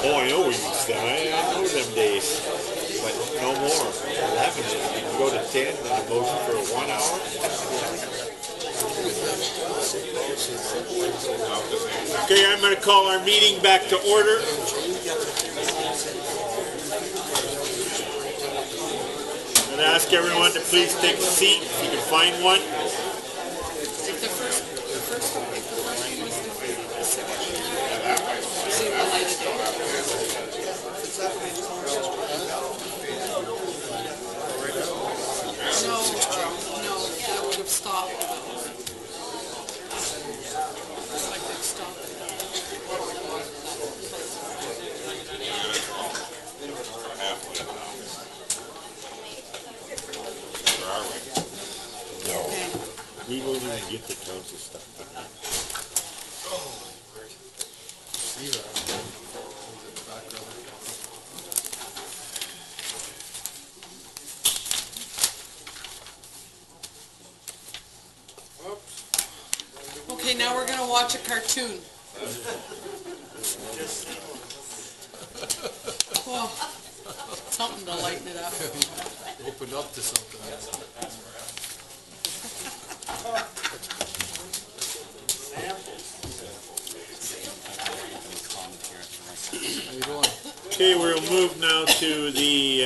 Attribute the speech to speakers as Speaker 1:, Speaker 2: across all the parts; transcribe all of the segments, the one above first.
Speaker 1: Oh, I know we used to. I know them days. But no more. 11. You can go to 10 and a motion for 1 hour. Okay, I'm going to call our meeting back to order. I'm going to ask everyone to please take a seat if you can find one.
Speaker 2: No, that would have stopped.
Speaker 1: We won't even get the council stuff.
Speaker 2: Okay, now we're going to watch a cartoon. Oh, something to lighten it up.
Speaker 3: Open up to something. How you doing?
Speaker 1: Okay, we'll move now to the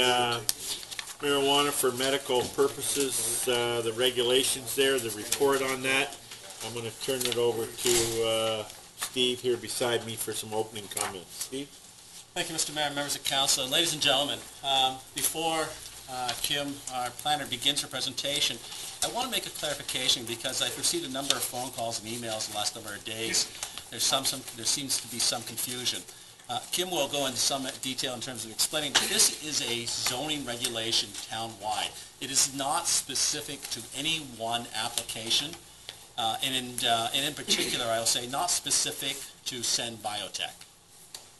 Speaker 1: marijuana for medical purposes, the regulations there, the report on that. I'm going to turn it over to Steve here beside me for some opening comments. Steve?
Speaker 4: Thank you, Mr. Mayor, members of council, and ladies and gentlemen. Before Kim, our planner, begins her presentation, I want to make a clarification because I've received a number of phone calls and emails in the last number of days. There seems to be some confusion. Kim will go into some detail in terms of explaining that this is a zoning regulation town-wide. It is not specific to any one application, and in particular, I will say, not specific to CEN Biotech.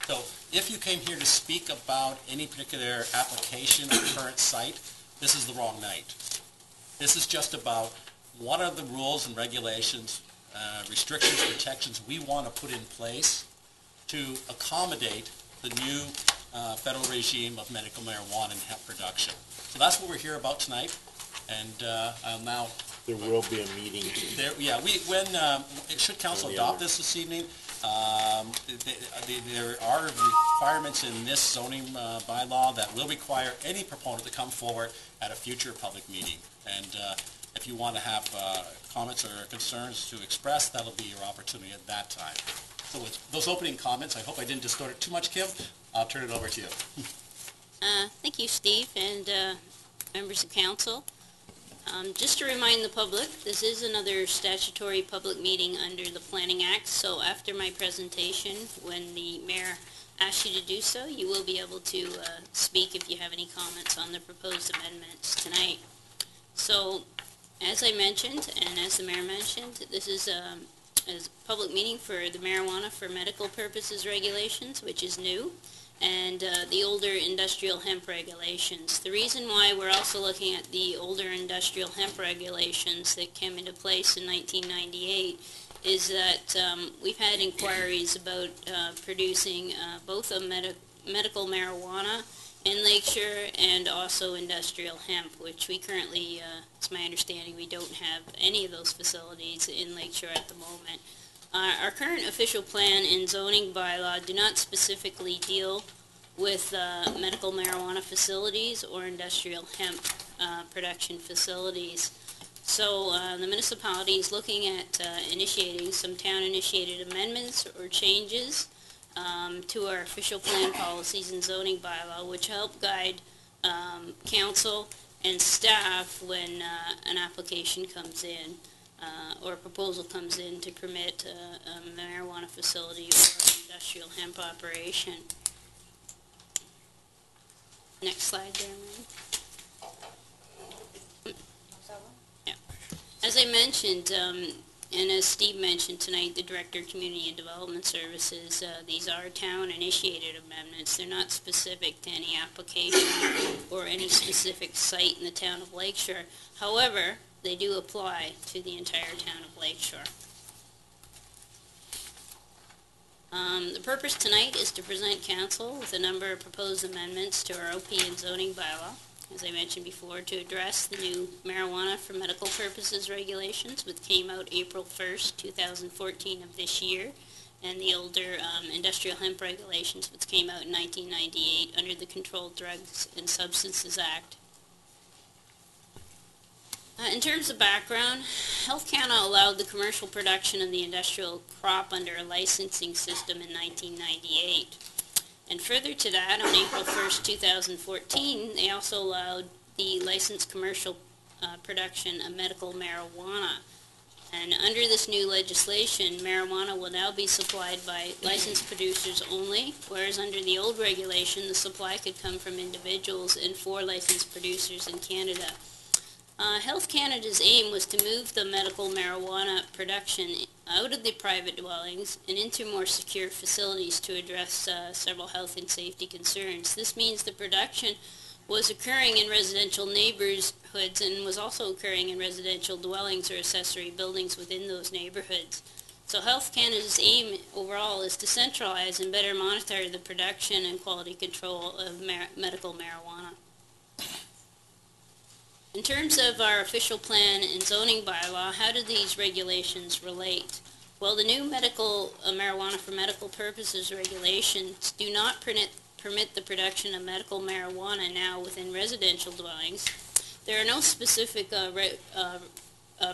Speaker 4: So if you came here to speak about any particular application or current site, this is the wrong night. This is just about what are the rules and regulations, restrictions, protections we want to put in place to accommodate the new federal regime of medical marijuana and hemp production. So that's what we're here about tonight, and I'll now...
Speaker 1: There will be a meeting.
Speaker 4: Should council adopt this evening, there are requirements in this zoning bylaw that will require any proponent to come forward at a future public meeting. And if you want to have comments or concerns to express, that'll be your opportunity at that time. So with those opening comments, I hope I didn't distort it too much, Kim. I'll turn it over to you.
Speaker 5: Thank you, Steve, and members of council. Just to remind the public, this is another statutory public meeting under the Planning Act, so after my presentation, when the mayor asks you to do so, you will be able to speak if you have any comments on the proposed amendments tonight. So, as I mentioned, and as the mayor mentioned, this is a public meeting for the marijuana for medical purposes regulations, which is new, and the older industrial hemp regulations. The reason why we're also looking at the older industrial hemp regulations that came into place in 1998 is that we've had inquiries about producing both a medical marijuana in Lakeshore and also industrial hemp, which we currently, it's my understanding, we don't have any of those facilities in Lakeshore at the moment. Our current official plan and zoning bylaw do not specifically deal with medical marijuana facilities or industrial hemp production facilities. So the municipality is looking at initiating some town-initiated amendments or changes to our official plan policies and zoning bylaw, which help guide council and staff when an application comes in. Or a proposal comes in to permit a marijuana facility or industrial hemp operation. Next slide there, Lynn. Yeah. As I mentioned, and as Steve mentioned tonight, the Director of Community and Development Services, these are town-initiated amendments. They're not specific to any application or any specific site in the town of Lakeshore. However, they do apply to the entire town of Lakeshore. The purpose tonight is to present council with a number of proposed amendments to our OP and zoning bylaw, as I mentioned before, to address the new marijuana for medical purposes regulations, which came out April 1st, 2014 of this year, and the older industrial hemp regulations, which came out in 1998 under the Controlled Drugs and Substances Act. In terms of background, Health Canada allowed the commercial production of the industrial crop under a licensing system in 1998. And further to that, on April 1st, 2014, they also allowed the licensed commercial production of medical marijuana. And under this new legislation, marijuana will now be supplied by licensed producers only, whereas under the old regulation, the supply could come from individuals and 4 licensed producers in Canada. Health Canada's aim was to move the medical marijuana production out of the private dwellings and into more secure facilities to address several health and safety concerns. This means the production was occurring in residential neighborhoods and was also occurring in residential dwellings or accessory buildings within those neighborhoods. So Health Canada's aim overall is to centralize and better monitor the production and quality control of medical marijuana. In terms of our official plan and zoning bylaw, how do these regulations relate? Well, the new medical marijuana for medical purposes regulations do not permit the production of medical marijuana now within residential dwellings. There are no specific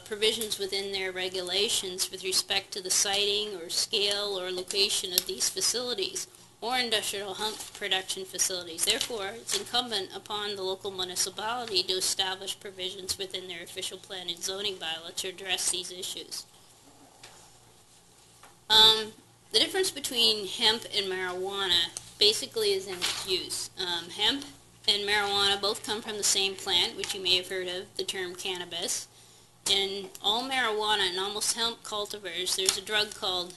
Speaker 5: provisions within their regulations with respect to the siting or scale or location of these facilities or industrial hemp production facilities. Therefore, it's incumbent upon the local municipality to establish provisions within their official plan and zoning bylaw to address these issues. The difference between hemp and marijuana basically is in its use. Hemp and marijuana both come from the same plant, which you may have heard of, the term cannabis. In all marijuana and almost hemp cultivars, there's a drug called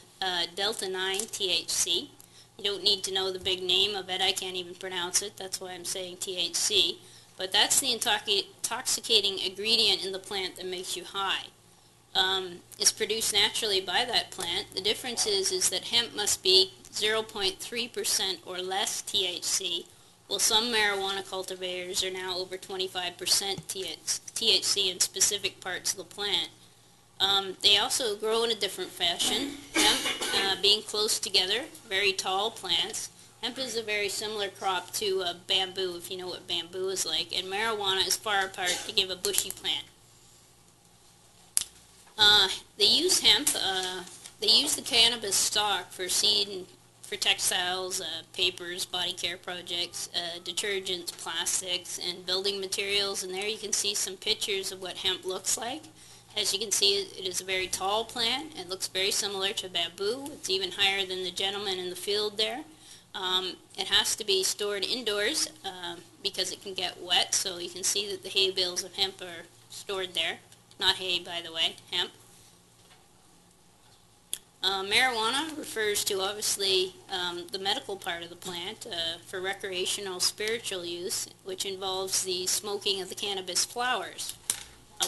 Speaker 5: delta-9 THC. You don't need to know the big name of it. I can't even pronounce it. That's why I'm saying THC. But that's the intoxicating ingredient in the plant that makes you high. It's produced naturally by that plant. The difference is that hemp must be 0.3% or less THC, while some marijuana cultivators are now over 25% THC in specific parts of the plant. They also grow in a different fashion. Hemp being close together, very tall plants. Hemp is a very similar crop to bamboo, if you know what bamboo is like, and marijuana is far apart to give a bushy plant. They use hemp, they use the cannabis stalk for seed and for textiles, papers, body care projects, detergents, plastics, and building materials, and there you can see some pictures of what hemp looks like. As you can see, it is a very tall plant. It looks very similar to bamboo. It's even higher than the gentleman in the field there. It has to be stored indoors because it can get wet, so you can see that the hay bales of hemp are stored there. Not hay, by the way, hemp. Marijuana refers to, obviously, the medical part of the plant for recreational spiritual use, which involves the smoking of the cannabis flowers.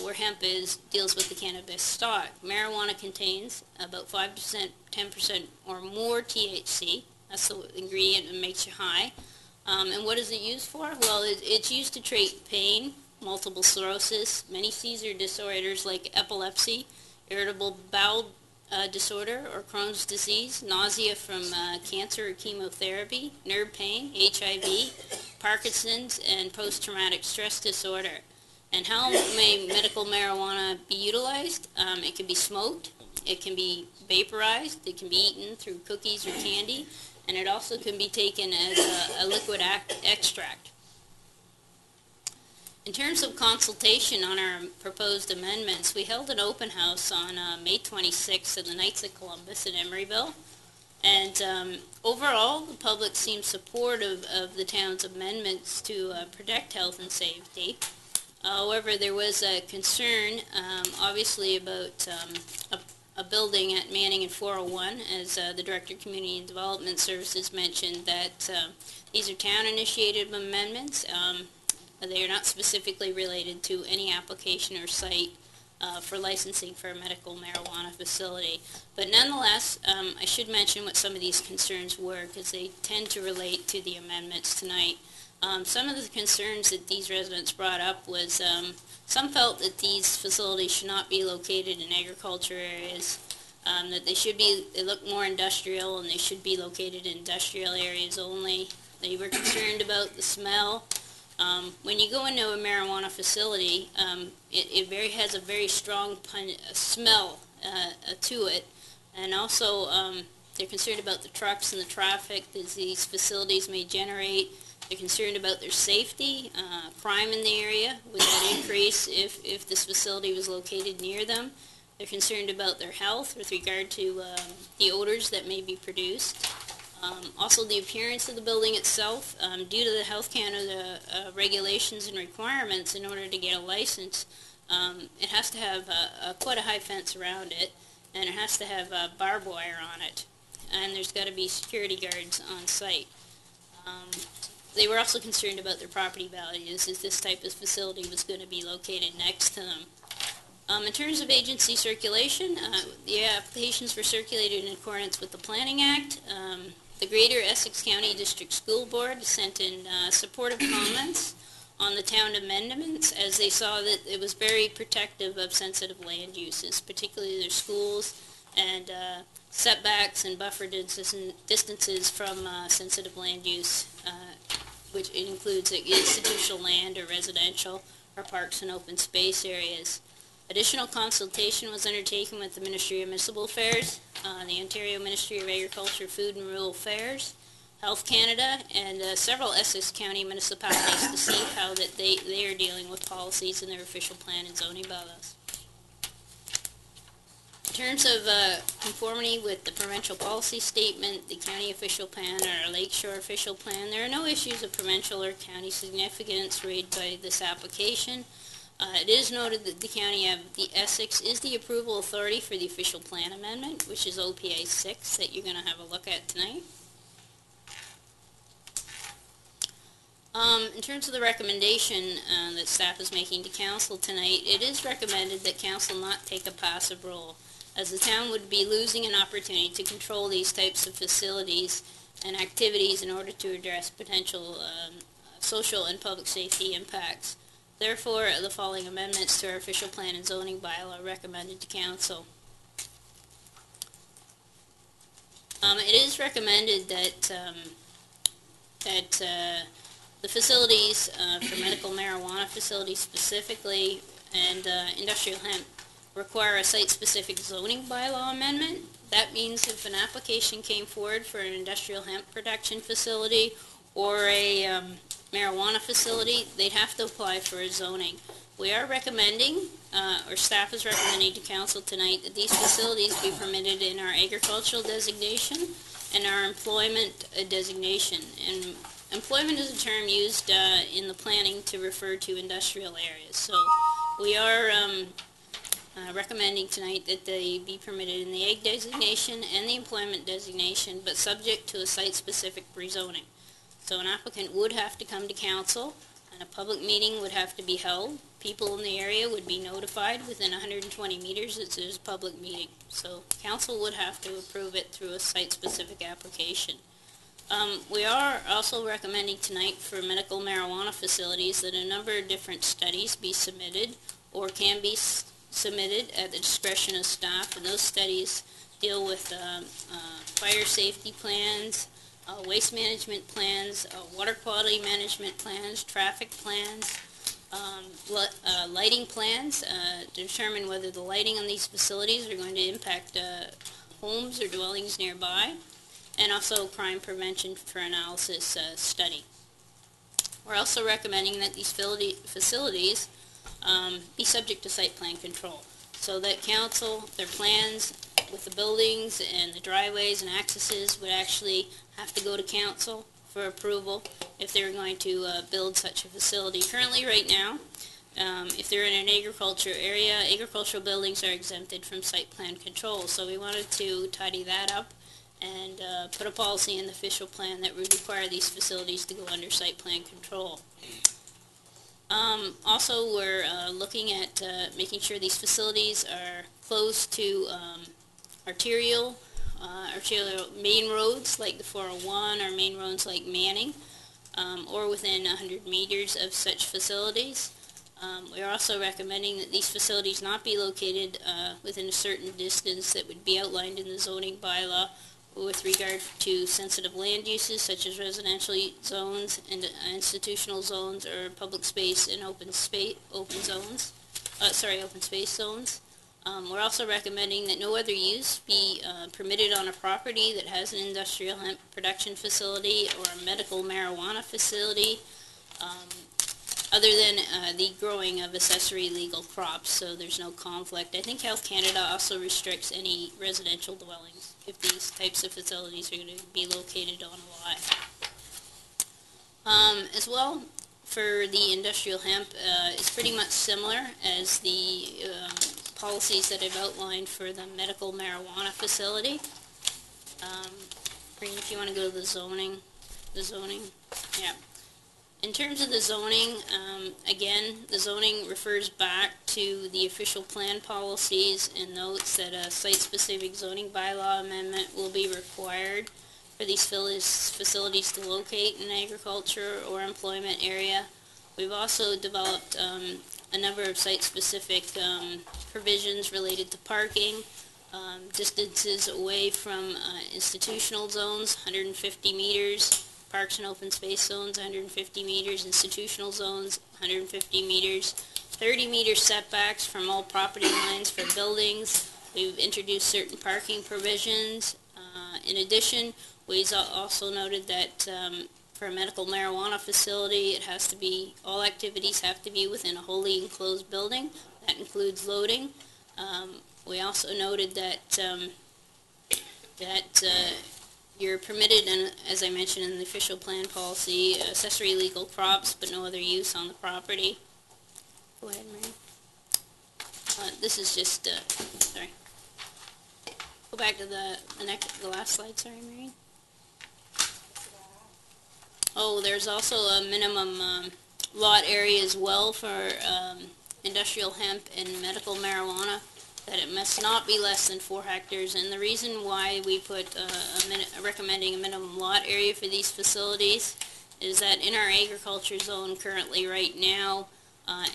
Speaker 5: Where hemp deals with the cannabis stalk. Marijuana contains about 5%, 10% or more THC. That's the ingredient that makes you high. And what is it used for? Well, it's used to treat pain, multiple sclerosis, many seizure disorders like epilepsy, irritable bowel disorder or Crohn's disease, nausea from cancer or chemotherapy, nerve pain, HIV, Parkinson's, and post-traumatic stress disorder. And how may medical marijuana be utilized? It can be smoked, it can be vaporized, it can be eaten through cookies or candy, and it also can be taken as a liquid extract. In terms of consultation on our proposed amendments, we held an open house on May 26th at the Knights of Columbus in Emeryville. And overall, the public seemed supportive of the town's amendments to protect health and safety. However, there was a concern, obviously, about a building at Manning and 401, as the Director of Community and Development Services mentioned, that these are town-initiated amendments. They are not specifically related to any application or site for licensing for a medical marijuana facility. But nonetheless, I should mention what some of these concerns were, because they tend to relate to the amendments tonight. Some of the concerns that these residents brought up was some felt that these facilities should not be located in agriculture areas, that they look more industrial and they should be located in industrial areas only. They were concerned about the smell. When you go into a marijuana facility, it has a very strong smell to it, and also they're concerned about the trucks and the traffic that these facilities may generate. They're concerned about their safety, crime in the area, would that increase if this facility was located near them. They're concerned about their health with regard to the odors that may be produced. Also the appearance of the building itself, due to the Health Canada regulations and requirements in order to get a license, it has to have quite a high fence around it, and it has to have barbed wire on it, and there's got to be security guards on site. They were also concerned about their property values, as this type of facility was going to be located next to them. In terms of agency circulation, the applications were circulated in accordance with the Planning Act. The Greater Essex County District School Board sent in supportive comments on the town amendments, as they saw that it was very protective of sensitive land uses, particularly their schools and setbacks and buffer distances from sensitive land use, which includes institutional land or residential or parks and open space areas. Additional consultation was undertaken with the Ministry of Municipal Affairs, the Ontario Ministry of Agriculture, Food and Rural Affairs, Health Canada, and several Essex County municipalities to see how that they are dealing with policies in their official plan and zoning bylaws. In terms of conformity with the provincial policy statement, the county official plan, or our Lakeshore official plan, there are no issues of provincial or county significance raised by this application. It is noted that the County of the Essex is the approval authority for the official plan amendment, which is OPA 6, that you're going to have a look at tonight. In terms of the recommendation that staff is making to council tonight, it is recommended that council not take a passive role, as the town would be losing an opportunity to control these types of facilities and activities in order to address potential social and public safety impacts. Therefore, the following amendments to our official plan and zoning bylaw are recommended to council. It is recommended that the facilities for medical marijuana facilities specifically and industrial hemp require a site-specific zoning bylaw amendment. That means if an application came forward for an industrial hemp production facility or a marijuana facility, they'd have to apply for a zoning. We are recommending, or staff is recommending to council tonight, that these facilities be permitted in our agricultural designation and our employment designation. And employment is a term used in the planning to refer to industrial areas. So we are recommending tonight that they be permitted in the ag designation and the employment designation, but subject to a site-specific rezoning. So an applicant would have to come to council, and a public meeting would have to be held. People in the area would be notified within 120 meters that there's a public meeting. So council would have to approve it through a site-specific application. We are also recommending tonight for medical marijuana facilities that a number of different studies be submitted or can be submitted at the discretion of staff, and those studies deal with fire safety plans, waste management plans, water quality management plans, traffic plans, lighting plans to determine whether the lighting on these facilities are going to impact homes or dwellings nearby, and also crime prevention for analysis study. We're also recommending that these facilities be subject to site plan control, so that council, their plans with the buildings and the driveways and accesses would actually have to go to council for approval if they're going to build such a facility. Currently, right now, if they're in an agriculture area, agricultural buildings are exempted from site plan control. So we wanted to tidy that up and put a policy in the official plan that would require these facilities to go under site plan control. Also, we're looking at making sure these facilities are close to arterial main roads like the 401 or main roads like Manning, or within 100 meters of such facilities. We are also recommending that these facilities not be located within a certain distance that would be outlined in the zoning bylaw with regard to sensitive land uses such as residential zones and institutional zones or public space and open space zones. We're also recommending that no other use be permitted on a property that has an industrial hemp production facility or a medical marijuana facility, other than the growing of accessory legal crops, so there's no conflict. I think Health Canada also restricts any residential dwellings if these types of facilities are going to be located on a lot. As well, for the industrial hemp, it's pretty much similar as the policies that I've outlined for the medical marijuana facility. Green, if you want to go to the zoning, yeah. In terms of the zoning, again, the zoning refers back to the official plan policies and notes that a site-specific zoning bylaw amendment will be required for these facilities to locate in an agriculture or employment area. We've also developed a number of site-specific provisions related to parking, distances away from institutional zones, 150 meters, parks and open space zones, 150 meters, institutional zones, 150 meters, 30-meter setbacks from all property lines for buildings. We've introduced certain parking provisions. In addition, we also noted that for a medical marijuana facility, it has to be, all activities have to be within a wholly enclosed building. That includes loading. We also noted that you're permitted, and as I mentioned in the official plan policy, accessory legal crops, but no other use on the property. Go ahead, Marie. This is just, sorry. Go back to the last slide, sorry, Marie. Oh, there's also a minimum lot area as well for industrial hemp and medical marijuana, that it must not be less than 4 hectares. And the reason why we put recommending a minimum lot area for these facilities is that in our agriculture zone currently right now,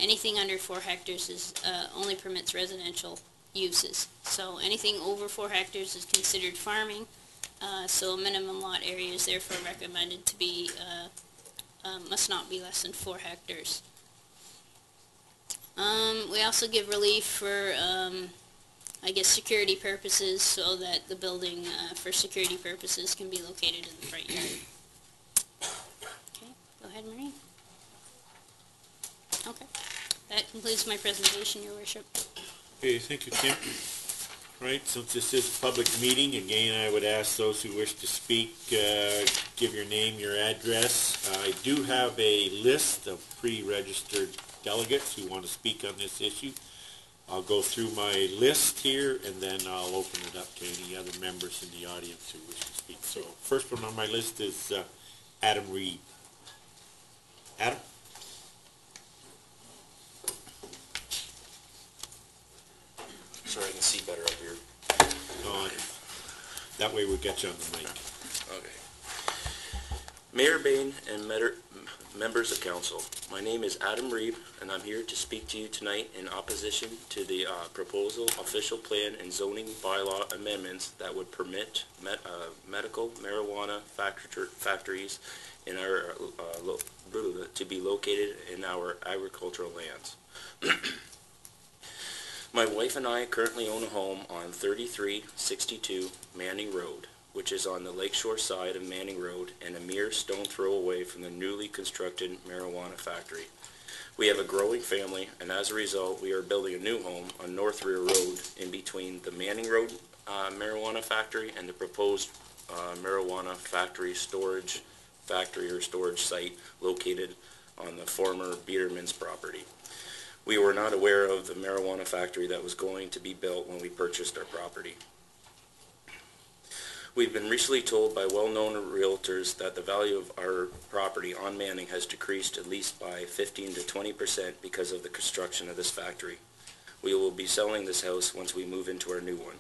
Speaker 5: anything under 4 hectares is only permits residential uses. So anything over 4 hectares is considered farming. So a minimum lot area is therefore recommended to be, must not be less than 4 hectares. We also give relief for, I guess, security purposes, so that the building, for security purposes, can be located in the front yard. Okay, go ahead, Marie. Okay, that concludes my presentation, Your Worship.
Speaker 1: Okay, thank you, Kim. Right, since this is a public meeting, again, I would ask those who wish to speak, give your name, your address. I do have a list of pre-registered delegates who want to speak on this issue. I'll go through my list here, and then I'll open it up to any other members in the audience who wish to speak. So, first one on my list is Adam Reed. Adam?
Speaker 6: Sorry, I can see better up here.
Speaker 1: That way we'll get you on the mic.
Speaker 6: Okay. Mayor Bain and members of council, my name is Adam Reeb, and I'm here to speak to you tonight in opposition to the proposal, official plan, and zoning bylaw amendments that would permit medical marijuana factories in our to be located in our agricultural lands. My wife and I currently own a home on 3362 Manning Road, which is on the Lakeshore side of Manning Road and a mere stone throw away from the newly constructed marijuana factory. We have a growing family, and as a result, we are building a new home on North Rear Road in between the Manning Road marijuana factory and the proposed marijuana storage site located on the former Biederman's property. We were not aware of the marijuana factory that was going to be built when we purchased our property. We've been recently told by well-known realtors that the value of our property on Manning has decreased at least by 15 to 20% because of the construction of this factory. We will be selling this house once we move into our new one.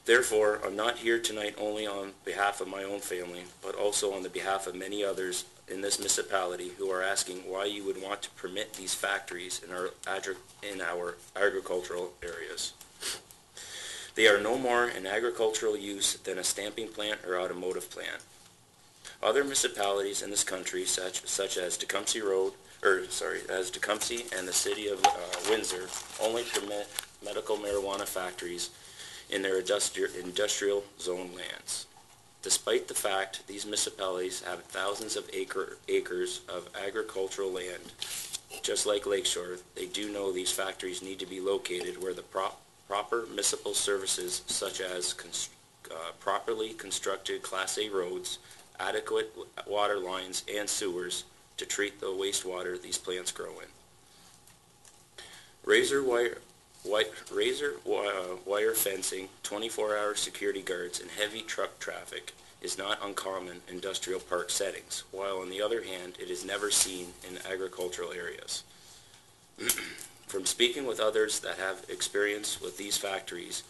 Speaker 6: Therefore, I'm not here tonight only on behalf of my own family, but also on the behalf of many others in this municipality who are asking why you would want to permit these factories in our agricultural areas. They are no more an agricultural use than a stamping plant or automotive plant. Other municipalities in this country, such as Tecumseh and the city of Windsor, only permit medical marijuana factories in their industrial zone lands. Despite the fact these municipalities have thousands of acres of agricultural land, just like Lakeshore, they do know these factories need to be located where the proper municipal services such as properly constructed Class A roads, adequate water lines and sewers to treat the wastewater these plants grow in. Razor wire fencing, 24-hour security guards, and heavy truck traffic is not uncommon in industrial park settings, while on the other hand, it is never seen in agricultural areas. From speaking with others that have experience with these factories,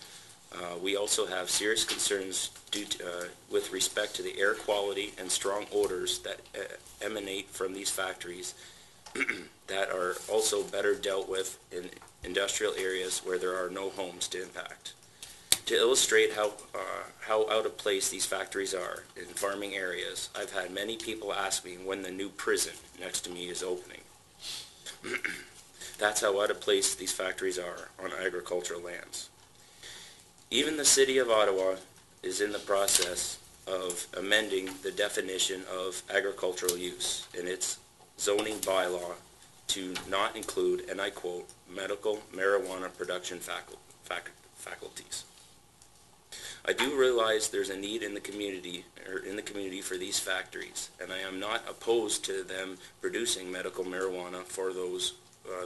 Speaker 6: we also have serious concerns with respect to the air quality and strong odors that emanate from these factories that are also better dealt with in industrial areas where there are no homes to impact. To illustrate how out of place these factories are in farming areas, I've had many people ask me when the new prison next to me is opening. That's how out of place these factories are on agricultural lands. Even the city of Ottawa is in the process of amending the definition of agricultural use in its zoning bylaw to not include, and I quote, medical marijuana production faculties. I do realize there's a need in the community for these factories, and I am not opposed to them producing medical marijuana for those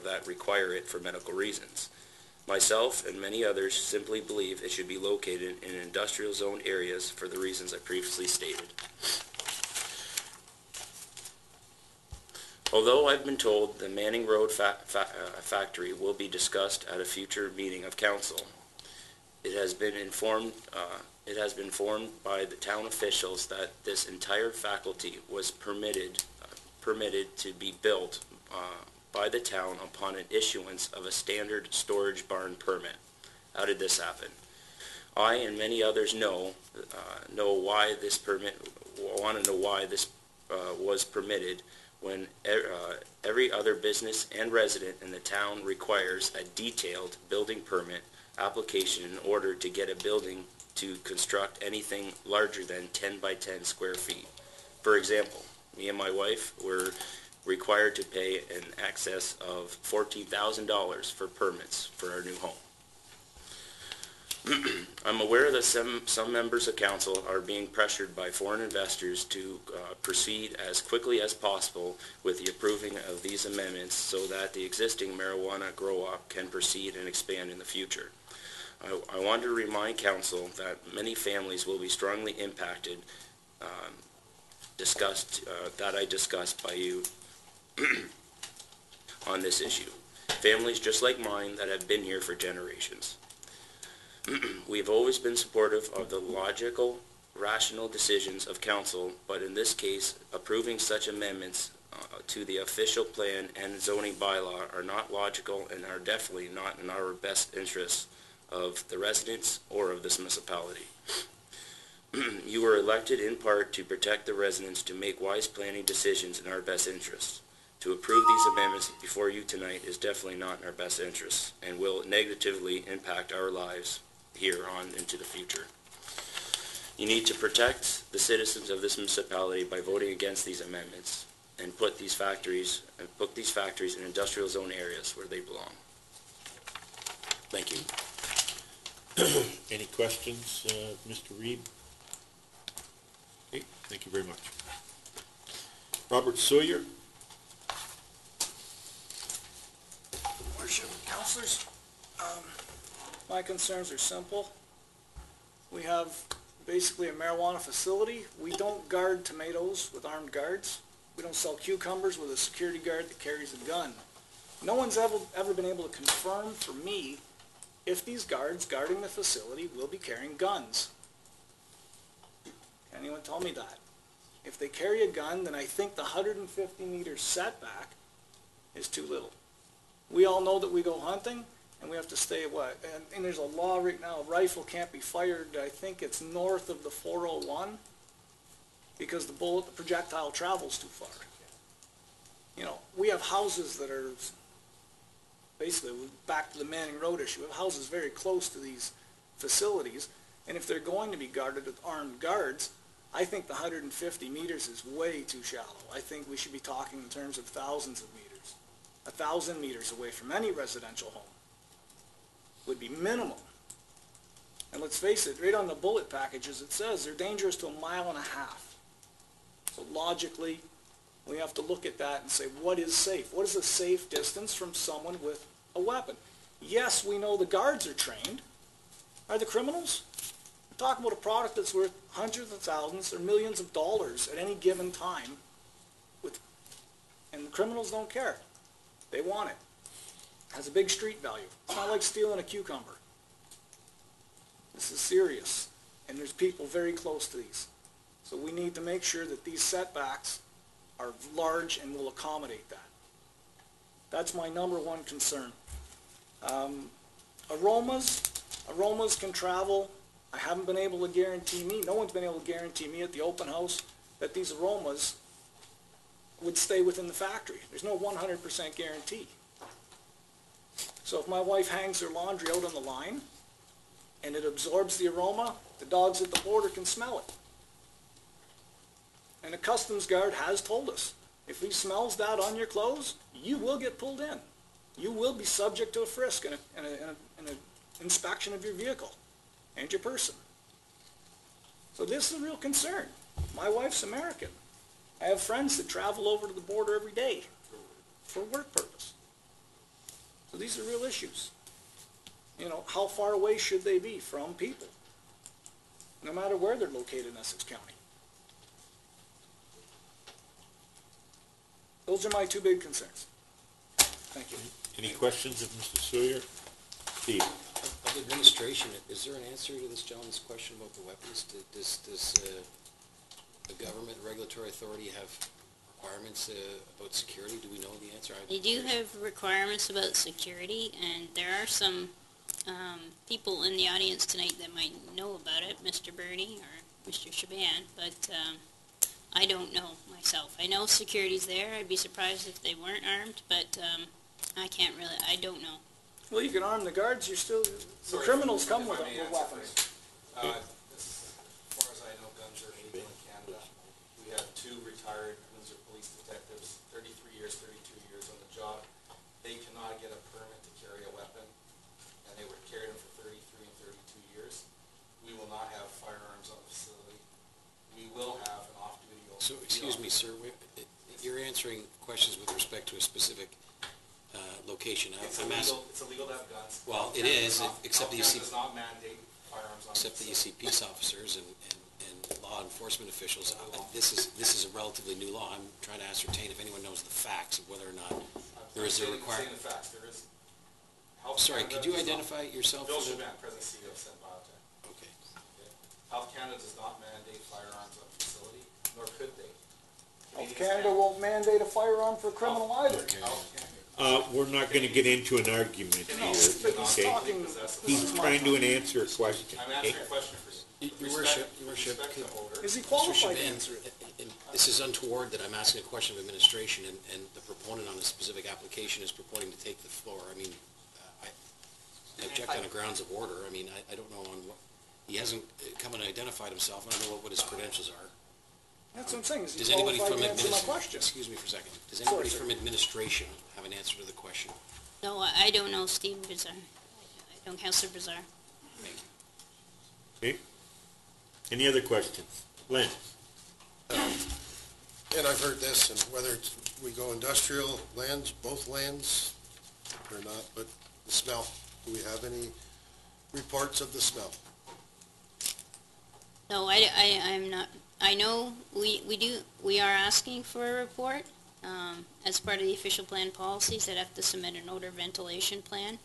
Speaker 6: that require it for medical reasons. Myself and many others simply believe it should be located in industrial zone areas for the reasons I previously stated. Although I've been told the Manning Road factory will be discussed at a future meeting of council, it has been informed by the town officials that this entire faculty was permitted to be built by the town upon an issuance of a standard storage barn permit. How did this happen? I and many others want to know why this was permitted when every other business and resident in the town requires a detailed building permit application in order to get a building to construct anything larger than 10 by 10 square feet. For example, me and my wife were required to pay in excess of $14,000 for permits for our new home. I'm aware that some members of council are being pressured by foreign investors to proceed as quickly as possible with the approving of these amendments so that the existing marijuana grow-op can proceed and expand in the future. I want to remind council that many families will be strongly impacted, that I discussed by you on this issue. Families just like mine that have been here for generations. We've always been supportive of the logical, rational decisions of council, but in this case, approving such amendments to the official plan and zoning bylaw are not logical and are definitely not in our best interests of the residents or of this municipality. You were elected in part to protect the residents to make wise planning decisions in our best interests. To approve these amendments before you tonight is definitely not in our best interests and will negatively impact our lives here on into the future. You need to protect the citizens of this municipality by voting against these amendments and put these factories in industrial zone areas where they belong. Thank you.
Speaker 1: Any questions, Mr. Reed? Okay, thank you very much. Robert Sawyer?
Speaker 7: Worship, councilors, my concerns are simple. We have
Speaker 8: basically a marijuana facility. We don't guard tomatoes with armed guards. We don't sell cucumbers with a security guard that carries a gun. No one's ever been able to confirm for me if these guards guarding the facility will be carrying guns. Can anyone tell me that? If they carry a gun, then I think the 150 meter setback is too little. We all know that we go hunting and we have to stay what? And there's a law right now, a rifle can't be fired, I think it's north of the 401, because the projectile travels too far. You know, we have houses that are, basically, back to the Manning Road issue, we have houses very close to these facilities, and if they're going to be guarded with armed guards, I think the 150 meters is way too shallow. I think we should be talking in terms of thousands of meters. 1,000 meters away from any residential home would be minimum. And let's face it, right on the bullet packages it says they're dangerous to 1.5 miles. So logically, we have to look at that and say, what is safe? What is a safe distance from someone with a weapon? Yes, we know the guards are trained. Are the criminals? We're talking about a product that's worth hundreds of thousands or millions of dollars at any given time, and the criminals don't care. They want it. It has a big street value. It's not like stealing a cucumber. This is serious, and there's people very close to these. So we need to make sure that these setbacks are large and will accommodate that. That's my number one concern. Aromas can travel. I haven't been able to guarantee me, no one's been able to guarantee me at the open house that these aromas would stay within the factory. There's no 100% guarantee. So if my wife hangs her laundry out on the line and it absorbs the aroma, the dogs at the border can smell it. And a customs guard has told us, if he smells that on your clothes, you will get pulled in. You will be subject to a frisk and an inspection of your vehicle and your person. So this is a real concern. My wife's American. I have friends that travel over to the border every day for work purpose. So these are real issues. You know, how far away should they be from people? No matter where they're located in Essex County. Those are my two big concerns. Thank you.
Speaker 1: Any questions of Mr. Sawyer? Steve?
Speaker 7: Of administration, is there an answer to this gentleman's question about the weapons? Does the government regulatory authority have requirements about security? Do we know the answer?
Speaker 5: They do have requirements about security, and there are some people in the audience tonight that might know about it, Mr. Bernie or Mr. Shaban, but I don't know myself. I know security's there. I'd be surprised if they weren't armed, but I can't really, I don't know.
Speaker 8: Well, you can arm the guards, you're still, the criminals come with weapons.
Speaker 9: As far as I know, guns are illegal in Canada. We have 2 retired Windsor police detectives, 33 years, 32 years on the job. They cannot get a permit to carry a weapon, and they were carrying them for 33 and 32 years. We will not have firearms on the facility. We will have an off-duty.
Speaker 7: So, excuse me, sir, you're answering questions with respect to a specific location.
Speaker 9: It's illegal to have guns.
Speaker 7: Well, it is, except that you see,
Speaker 9: does not mandate firearms on
Speaker 7: except that you see peace officers and law enforcement officials. This is a relatively new law. I'm trying to ascertain if anyone knows the facts of whether or not there is a requirement.
Speaker 9: The facts, there is.
Speaker 7: Sorry, could you identify yourself?
Speaker 9: Bill Shaban, President CEO of CEN Biotech.
Speaker 7: Okay.
Speaker 9: Health Canada does not mandate firearms on the facility, nor could they.
Speaker 8: Health Canada won't mandate a firearm for a criminal either.
Speaker 1: We're not going to get into an argument here, okay? He's trying to answer a question.
Speaker 9: I'm answering a question for you.
Speaker 7: Your Worship,
Speaker 8: Is he
Speaker 7: Mr.
Speaker 8: qualified to
Speaker 7: Shaban,
Speaker 8: answer it?
Speaker 7: this is untoward that I'm asking a question of administration and the proponent on a specific application is purporting to take the floor. I mean, I object on the grounds of order. I mean, I don't know on what, he hasn't come and identified himself. I don't know what his credentials are.
Speaker 8: That's what I'm saying. Is he
Speaker 7: Does anybody
Speaker 8: qualified
Speaker 7: from
Speaker 8: to answer my
Speaker 7: administration,
Speaker 8: question?
Speaker 7: excuse me for a second, does anybody
Speaker 8: Sorry,
Speaker 7: from administration have an answer to the question?
Speaker 5: No, I don't know Steve Bizarre. I don't, Councillor Bizarre.
Speaker 1: Okay? Any other questions? Len?
Speaker 10: And I've heard this, and whether we go industrial lands, both lands, or not, but the smell. Do we have any reports of the smell?
Speaker 5: No, I'm not, I know we are asking for a report, as part of the official plan policies that have to submit an odor ventilation plan.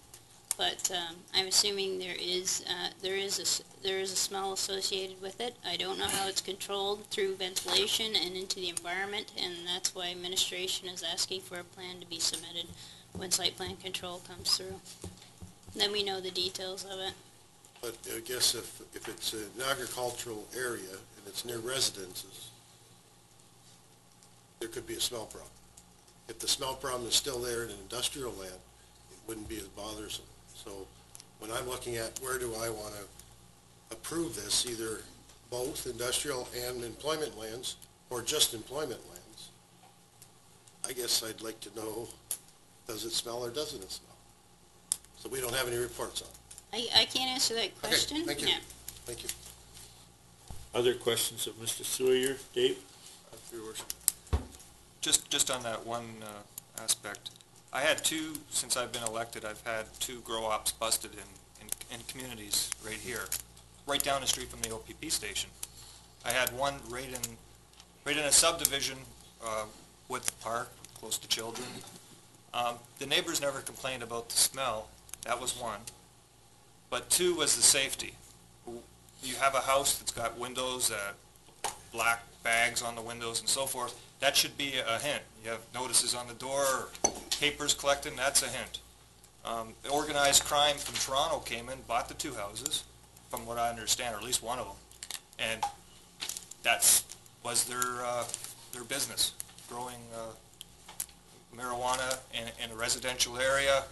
Speaker 5: But, I'm assuming there is a smell associated with it. I don't know how it's controlled through ventilation and into the environment, and that's why administration is asking for a plan to be submitted when site plan control comes through. Then we know the details of it.
Speaker 10: But I guess if it's an agricultural area and it's near residences, there could be a smell problem. If the smell problem is still there in an industrial land, it wouldn't be as bothersome. So when I'm looking at where do I want to approve this, either both industrial and employment lands, or just employment lands, I guess I'd like to know, does it smell or doesn't it smell? So we don't have any reports on it.
Speaker 5: I can't answer that question.
Speaker 10: Okay, thank you.
Speaker 5: Yeah.
Speaker 10: Thank you.
Speaker 1: Other questions of Mr. Sawyer? Dave?
Speaker 11: Your Worship. Just on that one aspect, I had two, since I've been elected, I've had two grow ops busted in communities right here, right down the street from the OPP station. I had one right in a subdivision with the park, close to children. The neighbors never complained about the smell. That was one. But two was the safety. You have a house that's got windows, black bags on the windows and so forth. That should be a hint. You have notices on the door, papers collecting, that's a hint. Organized crime from Toronto came in, bought the two houses, from what I understand, or at least one of them. And that was their business, growing marijuana in a residential area,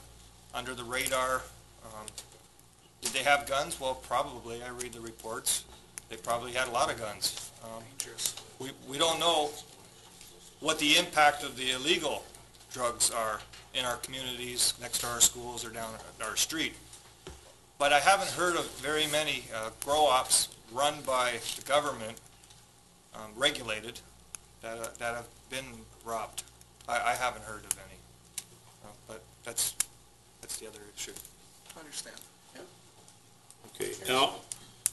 Speaker 11: under the radar. Did they have guns? Well, probably. I read the reports. They probably had a lot of guns. We don't know what the impact of the illegal drugs are in our communities, next to our schools or down our street. But I haven't heard of very many grow ops run by the government, regulated, that have been robbed. I haven't heard of any. But that's the other issue.
Speaker 8: I understand.
Speaker 1: Okay, Al?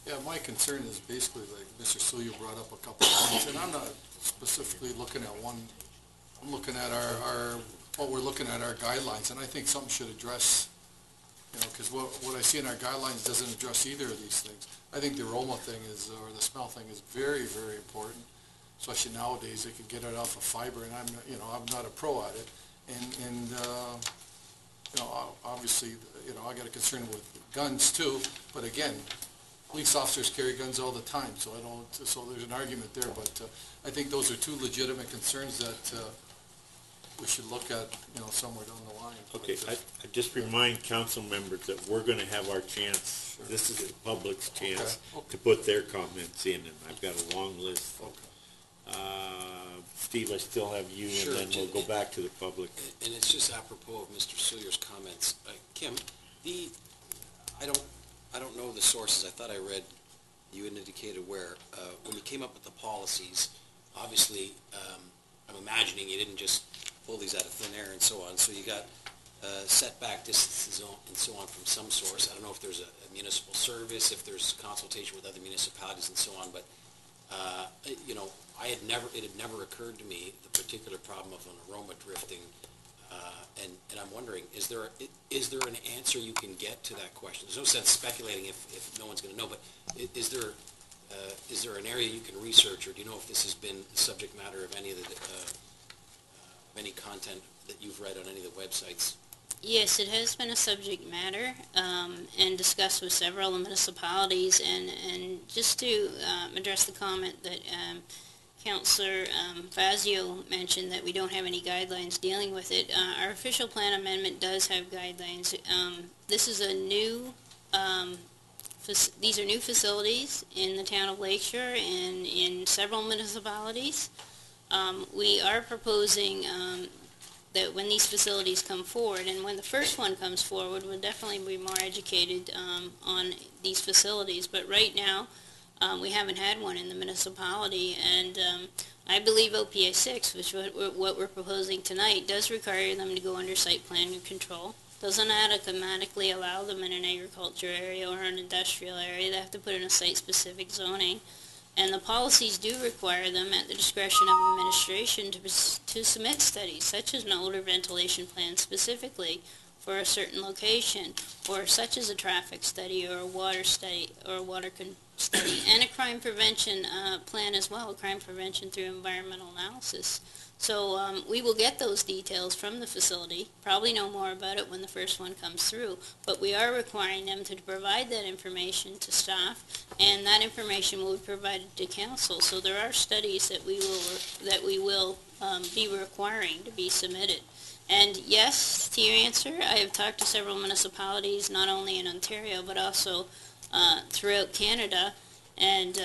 Speaker 3: Yeah, my concern is basically like Mr. Suya brought up a couple of points, and I'm not specifically looking at one. I'm looking at what we're looking at, our guidelines, and I think something should address, because what I see in our guidelines doesn't address either of these things. I think the aroma thing or the smell thing is very, very important, especially nowadays. They can get it off of fiber, and I'm not a pro at it, and obviously, I got a concern with guns too, but again, police officers carry guns all the time, so there's an argument there, but I think those are two legitimate concerns that we should look at, somewhere down the line.
Speaker 1: Okay, I just remind council members that we're gonna have our chance, this is the public's chance to put their comments in, and I've got a long list. Steve, I still have you,
Speaker 7: Sure.
Speaker 1: and then we'll go back to the public.
Speaker 7: And it's just apropos of Mr. Sawyer's comments. Kim, I don't know the sources. I thought I read, you had indicated where, when you came up with the policies, obviously, I'm imagining you didn't just pull these out of thin air and so on. So you got setback distances and so on from some source. I don't know if there's a municipal service, if there's consultation with other municipalities and so on, but it had never occurred to me the particular problem of an aroma drifting, and I'm wondering, is there an answer you can get to that question? There's no sense speculating if no one's going to know, but is there an area you can research, or do you know if this has been the subject matter of any of any content that you've read on any of the websites?
Speaker 5: Yes, it has been a subject matter, and discussed with several municipalities, and just to address the comment that Councillor Fazio mentioned that we don't have any guidelines dealing with it. Our official plan amendment does have guidelines. This is a new, these are new facilities in the town of Lakeshore and in several municipalities. We are proposing that when these facilities come forward, and when the first one comes forward, we'll definitely be more educated on these facilities. But right now, we haven't had one in the municipality, and I believe OPA 6, which is what we're proposing tonight, does require them to go under site plan control. Doesn't automatically allow them in an agriculture area or an industrial area. They have to put in a site-specific zoning. And the policies do require them at the discretion of administration to submit studies, such as an odor ventilation plan specifically for a certain location, or such as a traffic study or a water study or a study, and a crime prevention plan as well, crime prevention through environmental analysis. So we will get those details from the facility, probably know more about it when the first one comes through, but we are requiring them to provide that information to staff, and that information will be provided to council. So there are studies that we will be requiring to be submitted. And yes, to your answer, I have talked to several municipalities, not only in Ontario, but also throughout Canada, and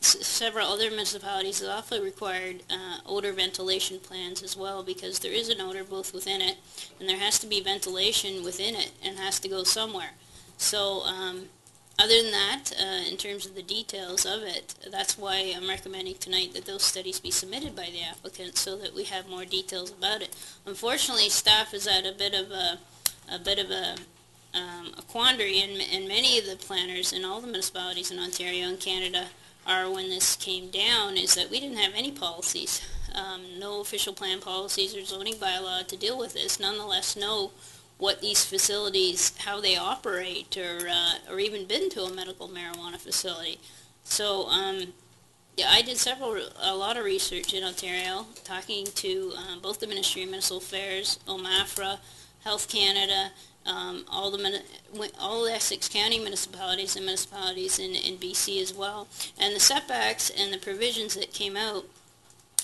Speaker 5: several other municipalities have also required odor ventilation plans as well, because there is an odor booth within it, and there has to be ventilation within it, and has to go somewhere. So other than that, in terms of the details of it, that's why I'm recommending tonight that those studies be submitted by the applicant so that we have more details about it. Unfortunately, staff is at a bit of a quandary, and many of the planners in all the municipalities in Ontario and Canada are, when this came down, is that we didn't have any policies, no official plan policies or zoning bylaw to deal with this. Nonetheless, know what these facilities, how they operate, or even been to a medical marijuana facility. So yeah, I did a lot of research in Ontario, talking to both the Ministry of Municipal Affairs, OMAFRA, Health Canada, all the Essex County municipalities and municipalities in BC as well. And the setbacks and the provisions that came out,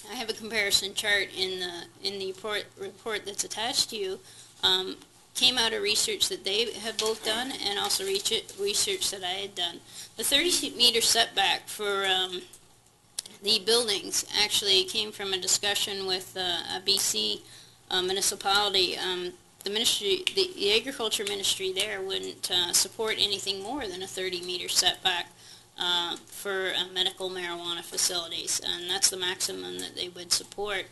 Speaker 5: I have a comparison chart in the report that's attached to you, came out of research that they have both done, and also research that I had done. The 30-meter setback for the buildings actually came from a discussion with a BC municipality. The agriculture ministry there wouldn't support anything more than a 30-meter setback for medical marijuana facilities, and that's the maximum that they would support.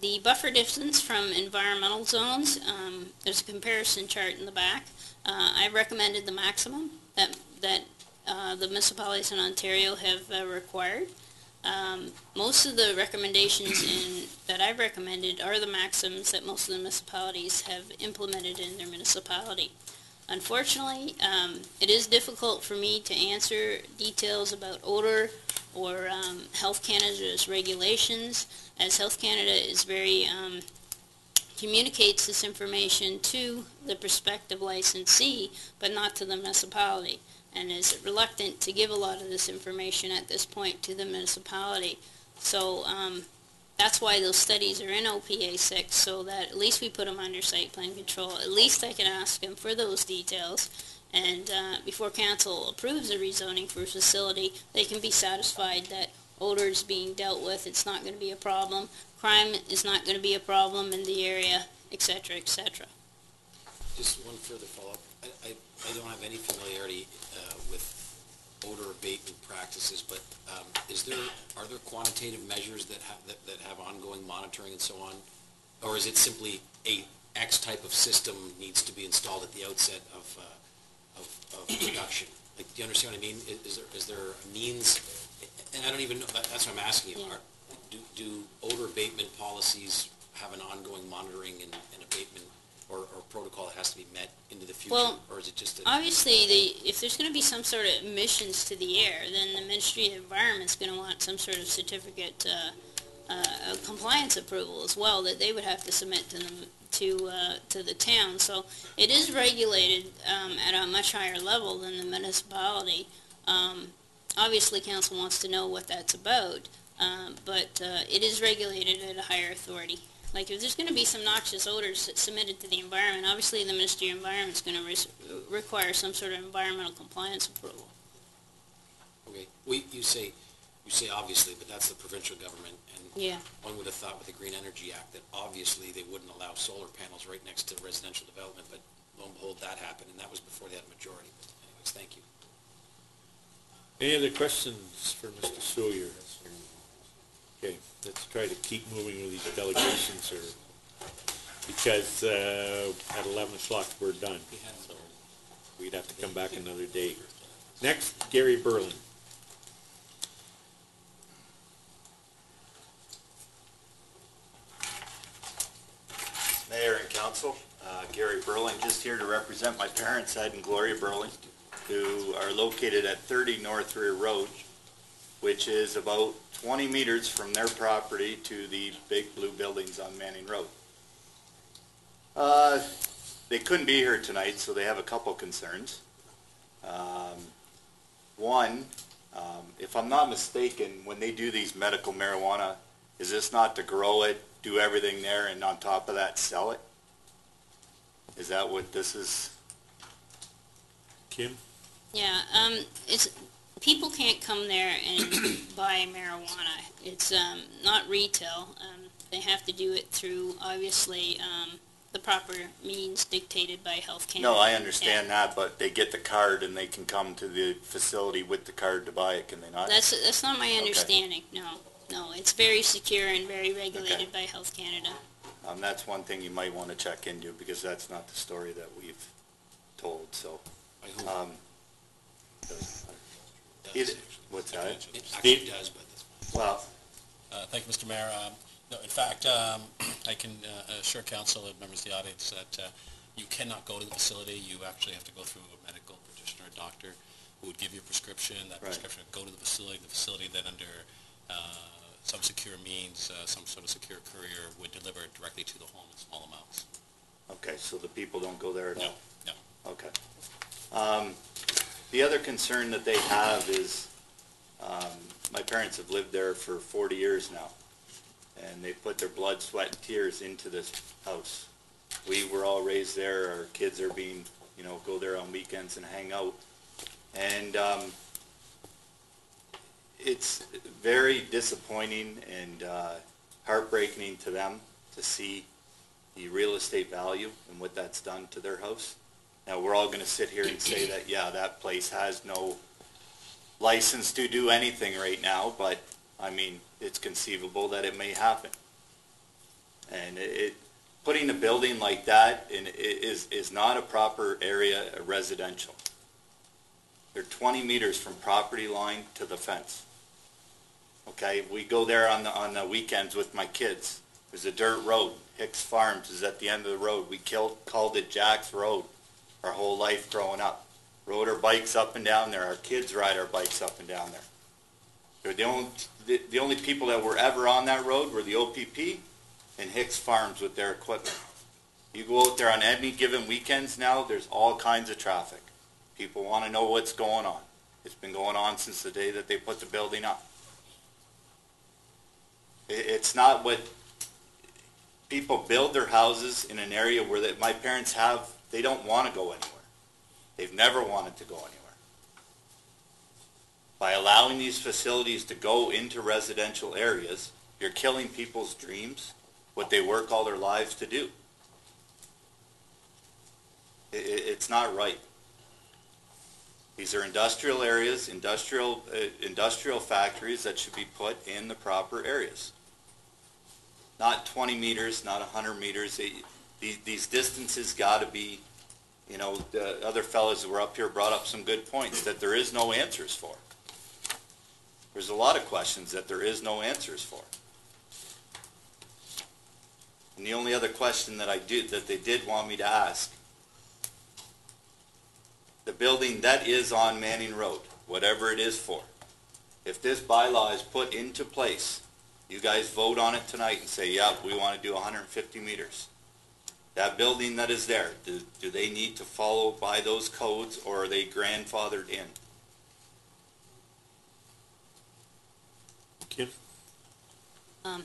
Speaker 5: The buffer distance from environmental zones, there's a comparison chart in the back. I recommended the maximum that the municipalities in Ontario have required. Most of the recommendations that I've recommended are the maxims that most of the municipalities have implemented in their municipality. Unfortunately, it is difficult for me to answer details about odor or Health Canada's regulations, as Health Canada is very communicates this information to the prospective licensee, but not to the municipality, and is reluctant to give a lot of this information at this point to the municipality. So that's why those studies are in OPA 6, so that at least we put them under site plan control. At least I can ask them for those details, and before council approves a rezoning for a facility, they can be satisfied that odor is being dealt with, it's not going to be a problem, crime is not going to be a problem in the area, etc., etc.
Speaker 7: Just one further follow-up. I don't have any familiarity with odor abatement practices, but are there quantitative measures that have ongoing monitoring and so on, or is it simply a X type of system needs to be installed at the outset of production? Like, do you understand what I mean? Is there a means? And I don't even know. That's what I'm asking you.
Speaker 5: Yeah.
Speaker 7: Do odor abatement policies have an ongoing monitoring and abatement or protocol that has to be met into the future,
Speaker 5: well,
Speaker 7: or is it just
Speaker 5: obviously if there's going to be some sort of emissions to the air, then the Ministry of Environment is going to want some sort of certificate of compliance approval as well that they would have to submit to the town. So it is regulated at a much higher level than the municipality. Obviously, council wants to know what that's about, but it is regulated at a higher authority. Like, if there's going to be some noxious odors submitted to the environment, obviously the Ministry of Environment is going to require some sort of environmental compliance approval.
Speaker 7: Okay. You say obviously, but that's the provincial government, and
Speaker 5: yeah.
Speaker 7: One would have thought with the Green Energy Act that obviously they wouldn't allow solar panels right next to residential development, but lo and behold, that happened, and that was before they had a majority. But anyways, thank you.
Speaker 1: Any other questions for Mr. Sawyer? Okay, let's try to keep moving with these delegations here, because at 11 o'clock we're done, so we'd have to come back another day. Next, Gary Berlin.
Speaker 12: Gary Burling, just here to represent my parents, Ed and Gloria Burling, who are located at 30 North Rear Road, which is about 20 meters from their property to the big blue buildings on Manning Road. They couldn't be here tonight, so they have a couple concerns. One, if I'm not mistaken, when they do these medical marijuana, is this not to grow it, do everything there, and on top of that, sell it? Is that what this is?
Speaker 1: Kim?
Speaker 5: Yeah, it's, people can't come there and buy marijuana. It's not retail. They have to do it through, obviously, the proper means dictated by Health Canada.
Speaker 12: No, I understand that, but they get the card and they can come to the facility with the card to buy it, can they not?
Speaker 5: That's not my understanding, no. No, it's very secure and very regulated by Health Canada.
Speaker 12: That's one thing you might want to check into, because that's not the story that we've told, so. What's that?
Speaker 7: It actually does, but that's fine.
Speaker 12: Well,
Speaker 4: Thank you, Mr. Mayor. No, in fact, I can assure council and members of the audience that you cannot go to the facility. You actually have to go through a medical practitioner, a doctor, who would give you a prescription. That prescription would go to the facility then under some secure means, some sort of secure courier would deliver it directly to the home in small amounts.
Speaker 12: okay, so the people don't go there at all?
Speaker 4: No.
Speaker 12: Okay. The other concern that they have is, my parents have lived there for 40 years now, and they put their blood, sweat, and tears into this house. We were all raised there. Our kids are being, go there on weekends and hang out. And it's very disappointing and heartbreaking to them to see the real estate value and what that's done to their house. Now, we're all going to sit here and say that, yeah, that place has no license to do anything right now, but, I mean, it's conceivable that it may happen. And putting a building like that is not a proper area residential. They're 20 meters from property line to the fence. Okay, we go there on the weekends with my kids. There's a dirt road. Hicks Farms is at the end of the road. We called it Jack's Road our whole life growing up. Rode our bikes up and down there. Our kids ride our bikes up and down there. They're the only people that were ever on that road were the OPP and Hicks Farms with their equipment. You go out there on any given weekends now, there's all kinds of traffic. People want to know what's going on. It's been going on since the day that they put the building up. It's not what people build their houses in an area where my parents they don't want to go anywhere. They've never wanted to go anywhere. By allowing these facilities to go into residential areas, you're killing people's dreams, what they work all their lives to do. It's not right. These are industrial areas, industrial factories that should be put in the proper areas. Not 20 meters, not 100 meters. These distances got to be, the other fellows who were up here brought up some good points that there is no answers for. There's a lot of questions that there is no answers for. And the only other question that they did want me to ask, the building that is on Manning Road, whatever it is for, if this bylaw is put into place, you guys vote on it tonight and say, yeah, we want to do 150 meters. That building that is there, do they need to follow by those codes, or are they grandfathered in?
Speaker 1: Kim?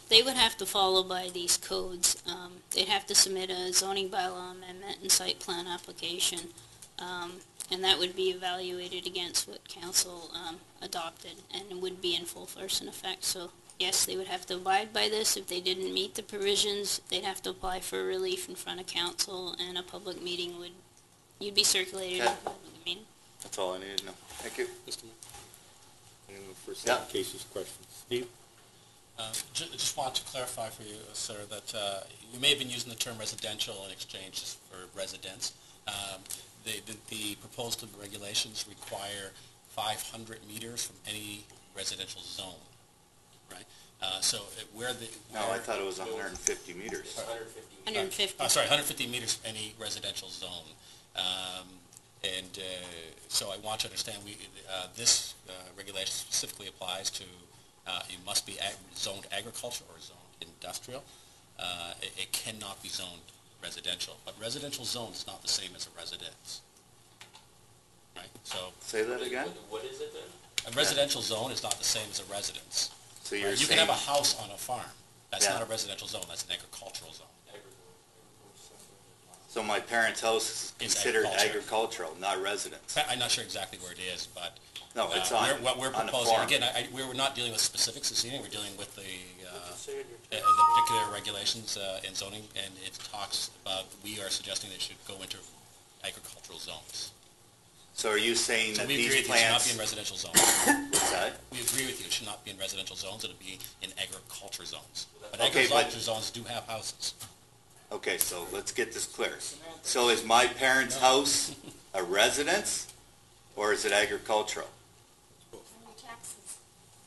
Speaker 5: They would have to follow by these codes. They'd have to submit a zoning bylaw amendment and site plan application. And that would be evaluated against what council adopted, and it would be in full force and effect. So yes, they would have to abide by this. If they didn't meet the provisions, they'd have to apply for relief in front of council, and a public meeting you'd be circulated in a public meeting.
Speaker 12: That's all I needed to know. Thank you.
Speaker 1: And for some cases, questions. Steve?
Speaker 4: Just want to clarify for you, sir, that you may have been using the term residential in exchange for residents. The proposed regulations require 500 meters from any residential zone. right? So where the...
Speaker 12: No, I thought it was 150 meters.
Speaker 5: 150.
Speaker 4: Sorry, 150 meters any residential zone. So I want you to understand, this regulation specifically applies to, you must be zoned agriculture or zoned industrial. It cannot be zoned residential, but residential zone is not the same as a residence. Right? So
Speaker 12: Say that again?
Speaker 6: What is it then?
Speaker 4: a residential zone is not the same as a residence.
Speaker 12: So you're
Speaker 4: You
Speaker 12: saying...
Speaker 4: can have a house on a farm. That's
Speaker 12: Yeah.
Speaker 4: not a residential zone, that's an agricultural zone.
Speaker 12: So my parents' house is
Speaker 4: It's
Speaker 12: considered
Speaker 4: agriculture.
Speaker 12: agricultural, not residence?
Speaker 4: I'm not sure exactly where it is, but
Speaker 12: No, it's
Speaker 4: what we're
Speaker 12: on a
Speaker 4: proposing,
Speaker 12: farm.
Speaker 4: again, we're not dealing with specifics this evening, we're dealing with the particular regulations in zoning, and it talks about, we are suggesting they should go into agricultural zones.
Speaker 12: So are you saying
Speaker 4: So
Speaker 12: that
Speaker 4: we agree
Speaker 12: these
Speaker 4: with you, it should not be
Speaker 12: plants...
Speaker 4: in residential zones.
Speaker 12: What's that?
Speaker 4: We agree with you, it should not be in residential zones, it'll be in agriculture zones. But
Speaker 12: Okay, but-
Speaker 4: agriculture zones do have houses.
Speaker 12: Okay, so let's get this clear. So is my parents' house a residence, or is it agricultural?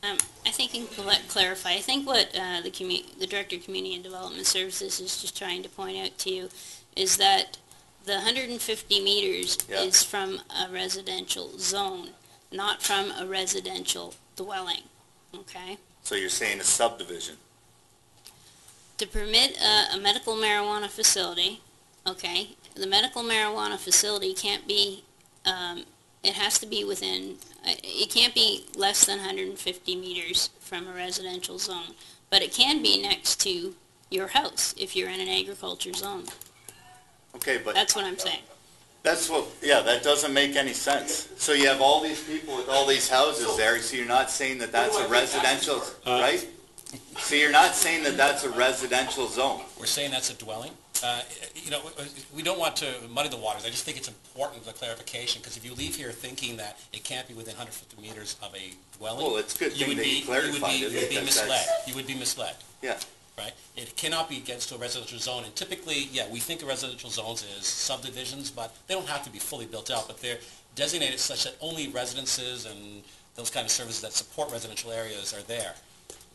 Speaker 5: I think you can clarify. I think what the Director of Community and Development Services is just trying to point out to you is that the 150 meters
Speaker 12: Yeah.
Speaker 5: is from a residential zone, not from a residential dwelling, okay?
Speaker 12: So you're saying a subdivision?
Speaker 5: To permit a medical marijuana facility, okay, the medical marijuana facility can't be, it has to be within, it can't be less than 150 meters from a residential zone, but it can be next to your house if you're in an agriculture zone.
Speaker 12: Okay, but...
Speaker 5: That's what I'm saying.
Speaker 12: That's what, yeah, that doesn't make any sense. So you have all these people with all these houses there, so you're not saying that that's a residential, right? So you're not saying that that's a residential zone?
Speaker 4: We're saying that's a dwelling. We don't want to muddy the waters. I just think it's important for the clarification, because if you leave here thinking that it can't be within 150 meters of a dwelling,
Speaker 12: Well, it's a good thing that you clarified it.
Speaker 4: You would be
Speaker 12: because
Speaker 4: misled.
Speaker 12: that's-
Speaker 4: You would be misled,
Speaker 12: Yeah,
Speaker 4: right? It cannot be against a residential zone, and typically, yeah, we think of residential zones as subdivisions, but they don't have to be fully built out, but they're designated such that only residences and those kind of services that support residential areas are there.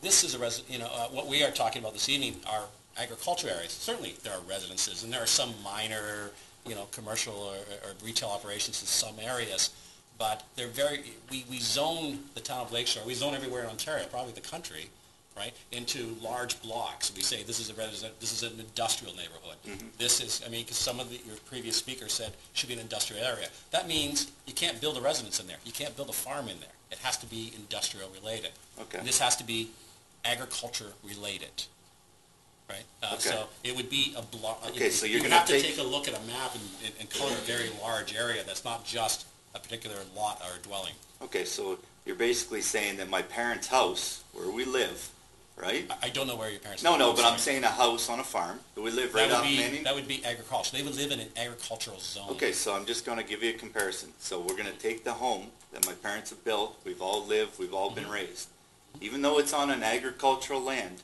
Speaker 4: This is what we are talking about this evening are agriculture areas. Certainly, there are residences, and there are some minor, commercial or retail operations in some areas, but they're we zone the town of Lakeshore, we zone everywhere in Ontario, probably the country, right, into large blocks. We say this is an industrial neighborhood.
Speaker 12: Mm-hmm.
Speaker 4: This is, because some of your previous speakers said should be an industrial area. That means you can't build a residence in there. You can't build a farm in there. It has to be industrial related.
Speaker 12: okay.
Speaker 4: And this has to be agriculture related, right?
Speaker 12: Okay.
Speaker 4: So it would be a block.
Speaker 12: Okay, so you're
Speaker 4: you
Speaker 12: gonna
Speaker 4: have to
Speaker 12: take-
Speaker 4: take a look at a map and color a very large area that's not just a particular lot or dwelling.
Speaker 12: Okay, so you're basically saying that my parents' house, where we live, right?
Speaker 4: I don't know where your parents
Speaker 12: No,
Speaker 4: live.
Speaker 12: no, but I'm
Speaker 4: sorry.
Speaker 12: saying a house on a farm. Do we live right
Speaker 4: That
Speaker 12: off
Speaker 4: would be
Speaker 12: Manning?
Speaker 4: that would be agriculture. They would live in an agricultural zone.
Speaker 12: Okay, so I'm just going to give you a comparison. So we're going to take the home that my parents have built. We've all lived, we've all been raised. Even though it's on an agricultural land,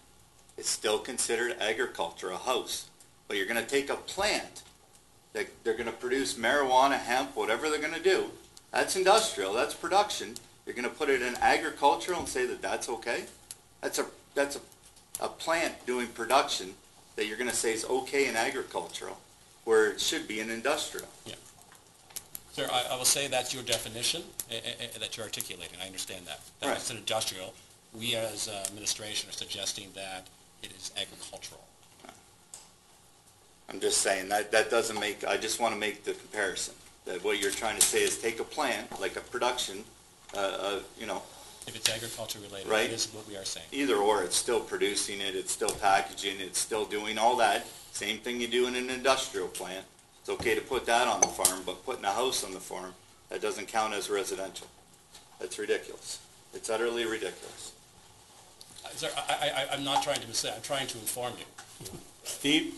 Speaker 12: it's still considered agriculture, a house. But you're going to take a plant that they're going to produce marijuana, hemp, whatever they're going to do. That's industrial, that's production. You're going to put it in agricultural and say that that's okay? That's a plant doing production that you're going to say is okay in agricultural, where it should be in industrial.
Speaker 4: Sir, I will say that's your definition that you're articulating. I understand that. That
Speaker 12: Right.
Speaker 4: it's an industrial. We as administration are suggesting that it is agricultural.
Speaker 12: I'm just saying that doesn't make, I just want to make the comparison. That what you're trying to say is take a plant, like a production,
Speaker 4: If it's agriculture related,
Speaker 12: Right.
Speaker 4: that is what we are saying.
Speaker 12: either or, it's still producing it, it's still packaging, it's still doing all that. Same thing you do in an industrial plant. It's okay to put that on the farm, but putting a house on the farm, that doesn't count as residential. That's ridiculous. It's utterly ridiculous.
Speaker 4: Sir, I'm not trying to mislead. I'm trying to inform you.
Speaker 1: Steve?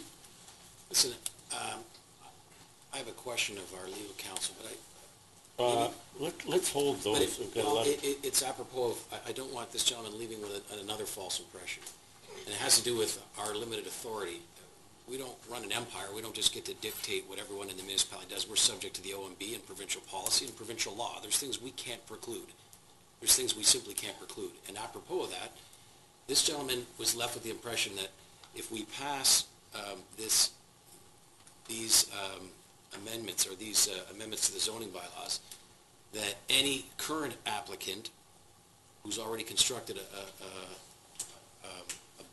Speaker 7: Listen, I have a question of our legal counsel, but
Speaker 1: Let's hold those. We've got a lot of-
Speaker 7: it's apropos of, I don't want this gentleman leaving with another false impression. And it has to do with our limited authority. We don't run an empire. We don't just get to dictate what everyone in the municipality does. We're subject to the OMB and provincial policy and provincial law. There's things we can't preclude. There's things we simply can't preclude. And apropos of that, this gentleman was left with the impression that if we pass these amendments, or these amendments to the zoning bylaws, that any current applicant who's already constructed a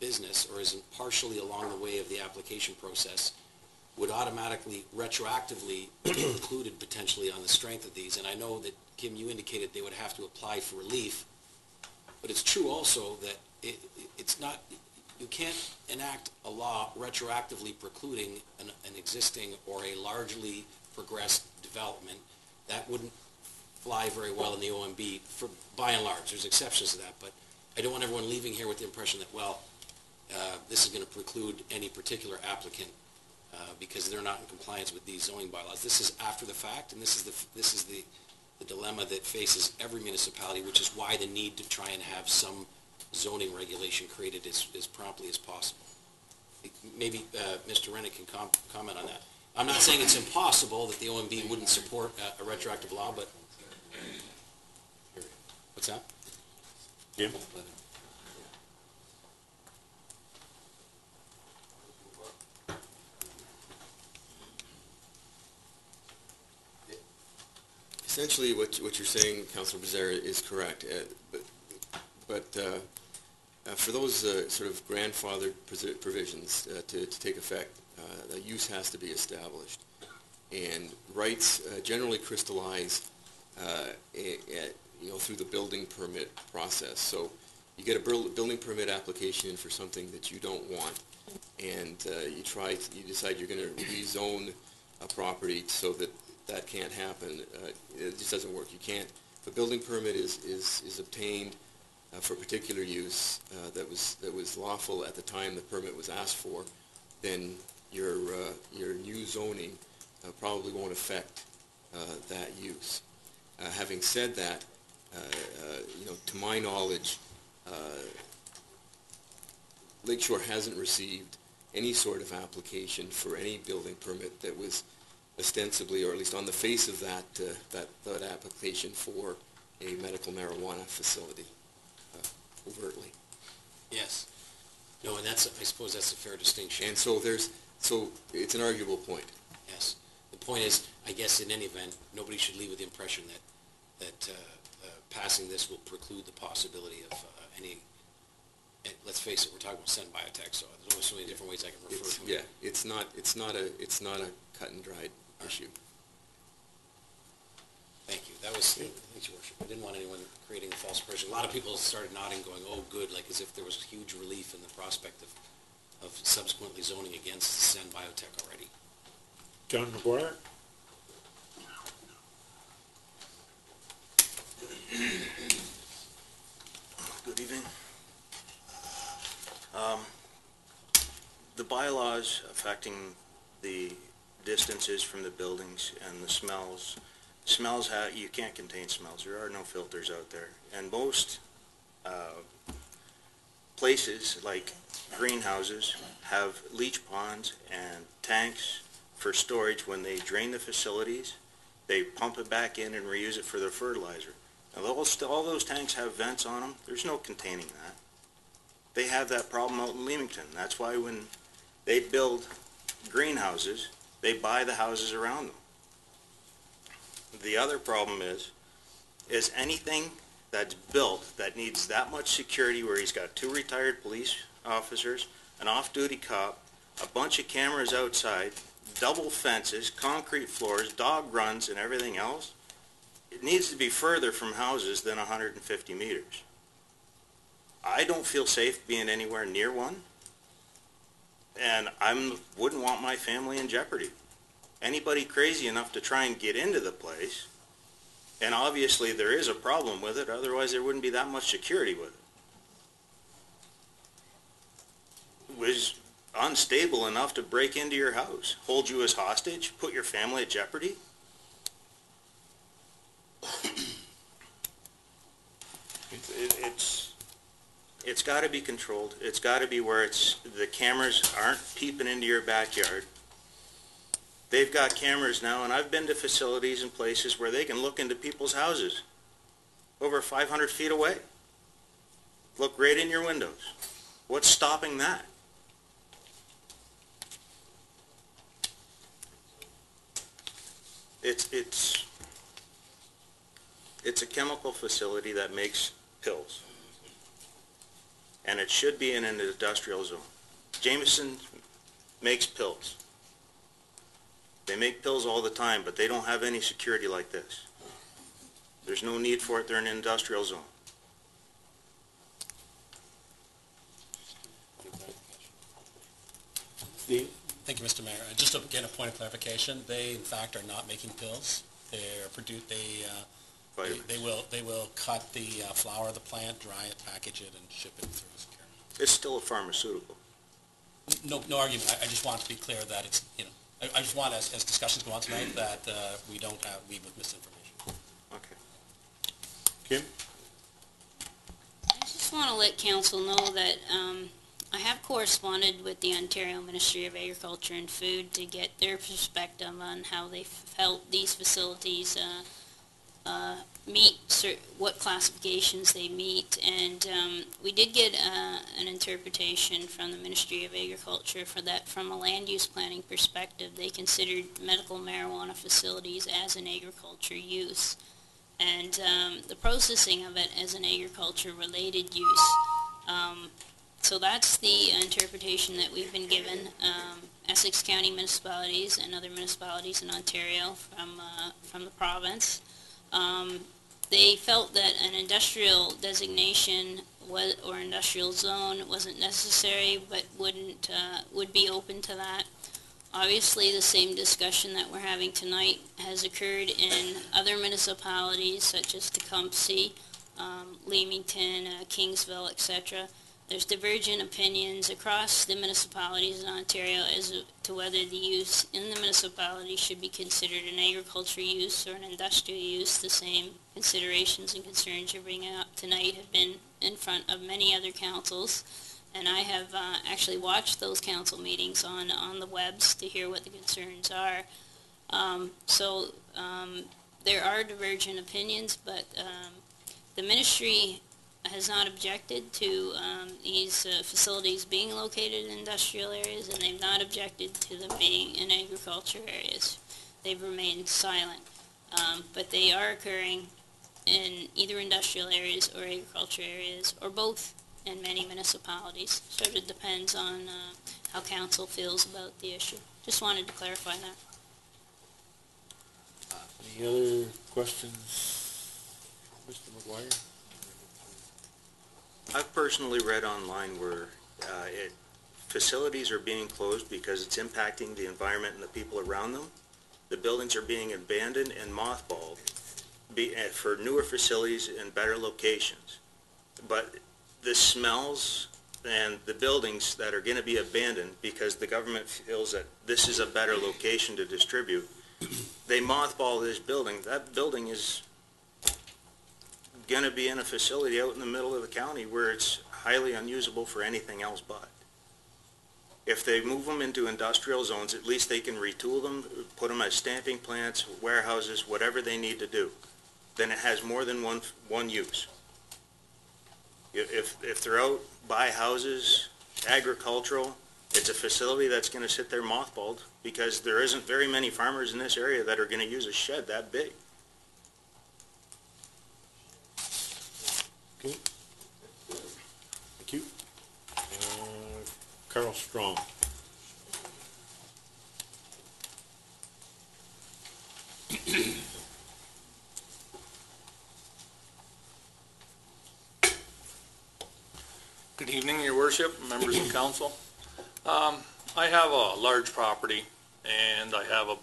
Speaker 7: business or is partially along the way of the application process would automatically, retroactively be included potentially on the strength of these. And I know that, Kim, you indicated they would have to apply for relief, but it's true also that it's not, you can't enact a law retroactively precluding an existing or a largely progressed development. That wouldn't fly very well in the OMB, by and large. There's exceptions to that, but I don't want everyone leaving here with the impression that, well, this is going to preclude any particular applicant because they're not in compliance with these zoning bylaws. This is after the fact, and this is the dilemma that faces every municipality, which is why the need to try and have some zoning regulation created as promptly as possible. Maybe Mr. Rennick can comment on that. I'm not saying it's impossible that the OMB wouldn't support a retroactive law, but what's that?
Speaker 1: Jim?
Speaker 13: Essentially, what you're saying, Councilor Becerra, is correct. But for those sort of grandfathered provisions to take effect, a use has to be established. And rights generally crystallize through the building permit process. So you get a building permit application for something that you don't want, and you decide you're going to rezone a property so that can't happen. It just doesn't work. You can't. If a building permit is obtained for a particular use that was lawful at the time the permit was asked for, then your new zoning probably won't affect that use. Having said that, to my knowledge, Lakeshore hasn't received any sort of application for any building permit that was ostensibly, or at least on the face of that application, for a medical marijuana facility, overtly.
Speaker 7: Yes. No, and I suppose that's a fair distinction.
Speaker 13: And so it's an arguable point.
Speaker 7: Yes. The point is, I guess in any event, nobody should leave with the impression that passing this will preclude the possibility of any. Let's face it, we're talking about CEN Biotech, so there's only so many different ways I can refer to it.
Speaker 13: Yeah, it's not a cut and dried issue.
Speaker 7: Thank you. Thanks, Your Worship. I didn't want anyone creating a false impression. A lot of people started nodding, going, "Oh, good," like as if there was huge relief in the prospect of subsequently zoning against CEN Biotech already.
Speaker 1: John McGuire?
Speaker 14: Good evening. The bylaws affecting the distances from the buildings and the smells. You can't contain smells. There are no filters out there. And most places, like greenhouses, have leach ponds and tanks for storage. When they drain the facilities, they pump it back in and reuse it for their fertilizer. Now, all those tanks have vents on them. There's no containing that. They have that problem out in Leamington. That's why when they build greenhouses, they buy the houses around them. The other problem is anything that's built that needs that much security, where he's got 2 retired police officers, an off-duty cop, a bunch of cameras outside, double fences, concrete floors, dog runs, and everything else, it needs to be further from houses than 150 meters. I don't feel safe being anywhere near one, and I wouldn't want my family in jeopardy. Anybody crazy enough to try and get into the place, and obviously there is a problem with it, otherwise there wouldn't be that much security with it, was unstable enough to break into your house, hold you as hostage, put your family at jeopardy. It's got to be controlled. It's got to be where the cameras aren't peeping into your backyard. They've got cameras now, and I've been to facilities and places where they can look into people's houses over 500 feet away. look right in your windows. What's stopping that? It's a chemical facility that makes pills. And it should be in an industrial zone. Jameson makes pills. They make pills all the time, but they don't have any security like this. There's no need for it. They're in an industrial zone.
Speaker 1: Steve?
Speaker 4: Thank you, Mr. Mayor. Just again, a point of clarification, they in fact are not making pills. They will cut the flower of the plant, dry it, package it, and ship it through security.
Speaker 14: It's still a pharmaceutical.
Speaker 4: No argument. I just want to be clear that it's, I just want, as discussions go on tonight, that we don't leave with misinformation.
Speaker 14: Okay.
Speaker 1: Kim?
Speaker 5: I just want to let council know that I have corresponded with the Ontario Ministry of Agriculture and Food to get their perspective on how they felt these facilities meet, what classifications they meet, and we did get an interpretation from the Ministry of Agriculture for that from a land use planning perspective. They considered medical marijuana facilities as an agriculture use, and the processing of it as an agriculture related use. So that's the interpretation that we've been given. Essex County municipalities and other municipalities in Ontario from the province. They felt that an industrial designation or industrial zone wasn't necessary, but would be open to that. Obviously, the same discussion that we're having tonight has occurred in other municipalities such as Tecumseh, Leamington, Kingsville, etc. There's divergent opinions across the municipalities in Ontario as to whether the use in the municipality should be considered an agricultural use or an industrial use. The same considerations and concerns you're bringing up tonight have been in front of many other councils, and I have actually watched those council meetings on the webs to hear what the concerns are. There are divergent opinions, but the ministry has not objected to these facilities being located in industrial areas, and they've not objected to them being in agriculture areas. They've remained silent. But they are occurring in either industrial areas or agriculture areas, or both in many municipalities. So it depends on how council feels about the issue. Just wanted to clarify that.
Speaker 1: Any other questions, Mr. McGuire?
Speaker 14: I've personally read online where facilities are being closed because it's impacting the environment and the people around them. The buildings are being abandoned and mothballed for newer facilities in better locations. But the smells and the buildings that are going to be abandoned because the government feels that this is a better location to distribute, they mothball this building. That building is going to be in a facility out in the middle of the county where it's highly unusable for anything else but. If they move them into industrial zones, at least they can retool them, put them as stamping plants, warehouses, whatever they need to do. Then it has more than one use. If they're out by houses, agricultural, it's a facility that's going to sit there mothballed because there isn't very many farmers in this area that are going to use a shed that big.
Speaker 1: Okay. Thank you. Carl Strong.
Speaker 15: Good evening, Your Worship, members of council. I have a large property and I have an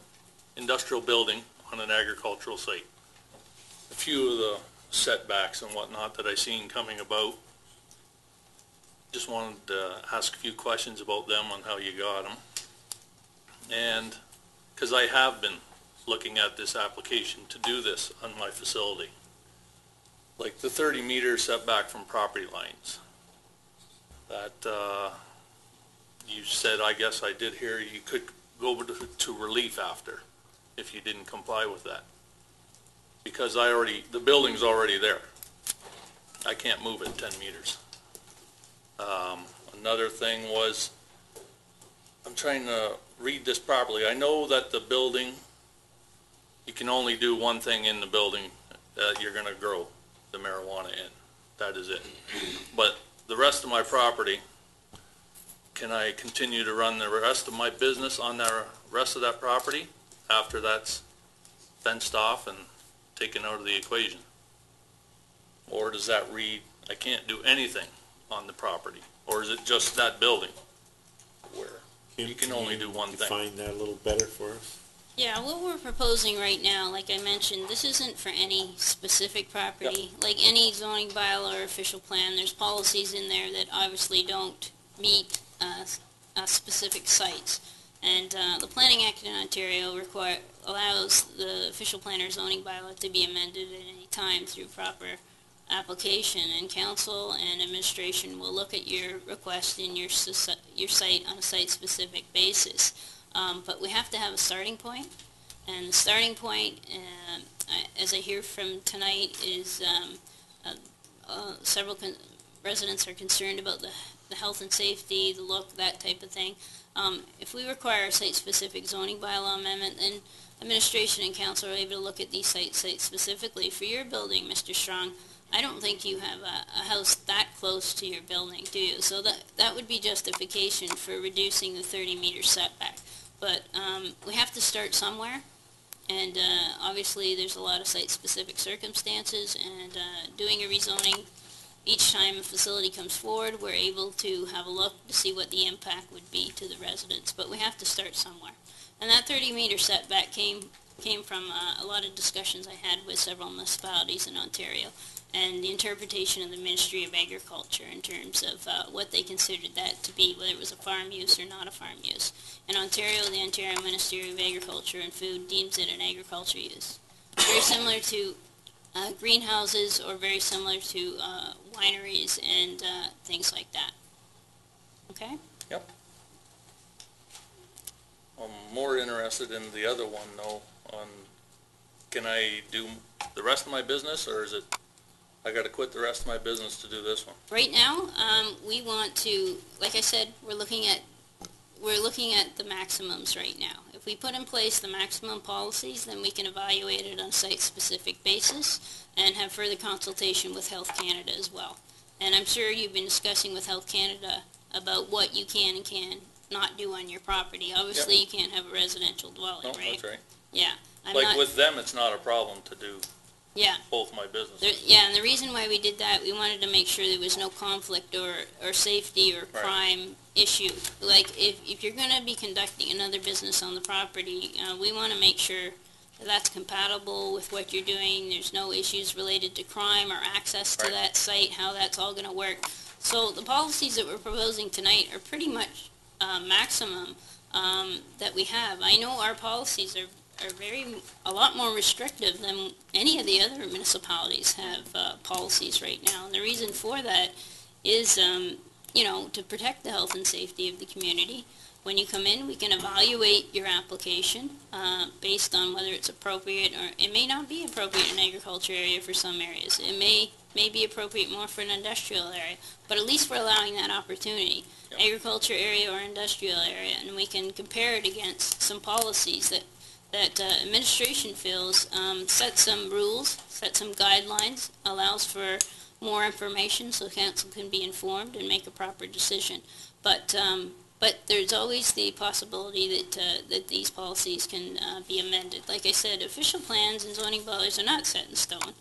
Speaker 15: industrial building on an agricultural site. A few of the setbacks and whatnot that I seen coming about. Just wanted to ask a few questions about them on how you got them. And because I have been looking at this application to do this on my facility. Like the 30-meter setback from property lines. That you said, I guess I did hear, you could go to relief after if you didn't comply with that. Because the building's already there. I can't move it 10 meters. Another thing was, I'm trying to read this properly. I know that the building, you can only do one thing in the building that you're gonna grow the marijuana in. That is it. But the rest of my property, can I continue to run the rest of my business on the rest of that property after that's fenced off and taken out of the equation? Or does that read, I can't do anything on the property? Or is it just that building where you can only do one thing?
Speaker 1: Define that a little better for us.
Speaker 5: Yeah, what we're proposing right now, like I mentioned, this isn't for any specific property. Like any zoning bylaw or official plan, there's policies in there that obviously don't meet specific sites. And the Planning Act in Ontario allows the official plan or zoning bylaw to be amended at any time through proper application, and council and administration will look at your request in your site on a site-specific basis. But we have to have a starting point, and the starting point, as I hear from tonight, is several residents are concerned about the health and safety, the look, that type of thing. If we require a site-specific zoning bylaw amendment, then administration and council are able to look at these sites specifically. For your building, Mr. Strong, I don't think you have a house that close to your building, do you? So that would be justification for reducing the 30-meter setback. But we have to start somewhere, and obviously there's a lot of site-specific circumstances, and doing a rezoning, each time a facility comes forward, we're able to have a look to see what the impact would be to the residents. But we have to start somewhere. And that 30-meter setback came from a lot of discussions I had with several municipalities in Ontario, and the interpretation of the Ministry of Agriculture in terms of what they considered that to be, whether it was a farm use or not a farm use. In Ontario, the Ontario Ministry of Agriculture and Food deems it an agriculture use. Very similar to greenhouses, or very similar to wineries and things like that. Okay?
Speaker 15: Yep. I'm more interested in the other one, though, on, can I do the rest of my business, or is it I got to quit the rest of my business to do this one?
Speaker 5: Right now, we want to, like I said, we're looking at the maximums right now. If we put in place the maximum policies, then we can evaluate it on a site-specific basis and have further consultation with Health Canada as well. And I'm sure you've been discussing with Health Canada about what you can and can not do on your property. Obviously, you can't have a residential dwelling,
Speaker 15: No,
Speaker 5: right?
Speaker 15: that's right.
Speaker 5: Yeah.
Speaker 15: Like with them, it's not a problem to do
Speaker 5: Yeah.
Speaker 15: both my businesses.
Speaker 5: Yeah, and the reason why we did that, we wanted to make sure there was no conflict or safety or crime issue. Like, if you're going to be conducting another business on the property, we want to make sure that that's compatible with what you're doing. There's no issues related to crime or access to that site, how that's all going to work. So the policies that we're proposing tonight are pretty much maximum that we have. I know our policies are a lot more restrictive than any of the other municipalities have policies right now. And the reason for that is, to protect the health and safety of the community. When you come in, we can evaluate your application based on whether it's appropriate, or it may not be appropriate in an agriculture area for some areas. It may be appropriate more for an industrial area, but at least we're allowing that opportunity. Yep. Agriculture area or industrial area, and we can compare it against some policies that administration feels set some rules, set some guidelines, allows for more information so council can be informed and make a proper decision. But there's always the possibility that these policies can be amended. Like I said, official plans and zoning bylaws are not set in stone.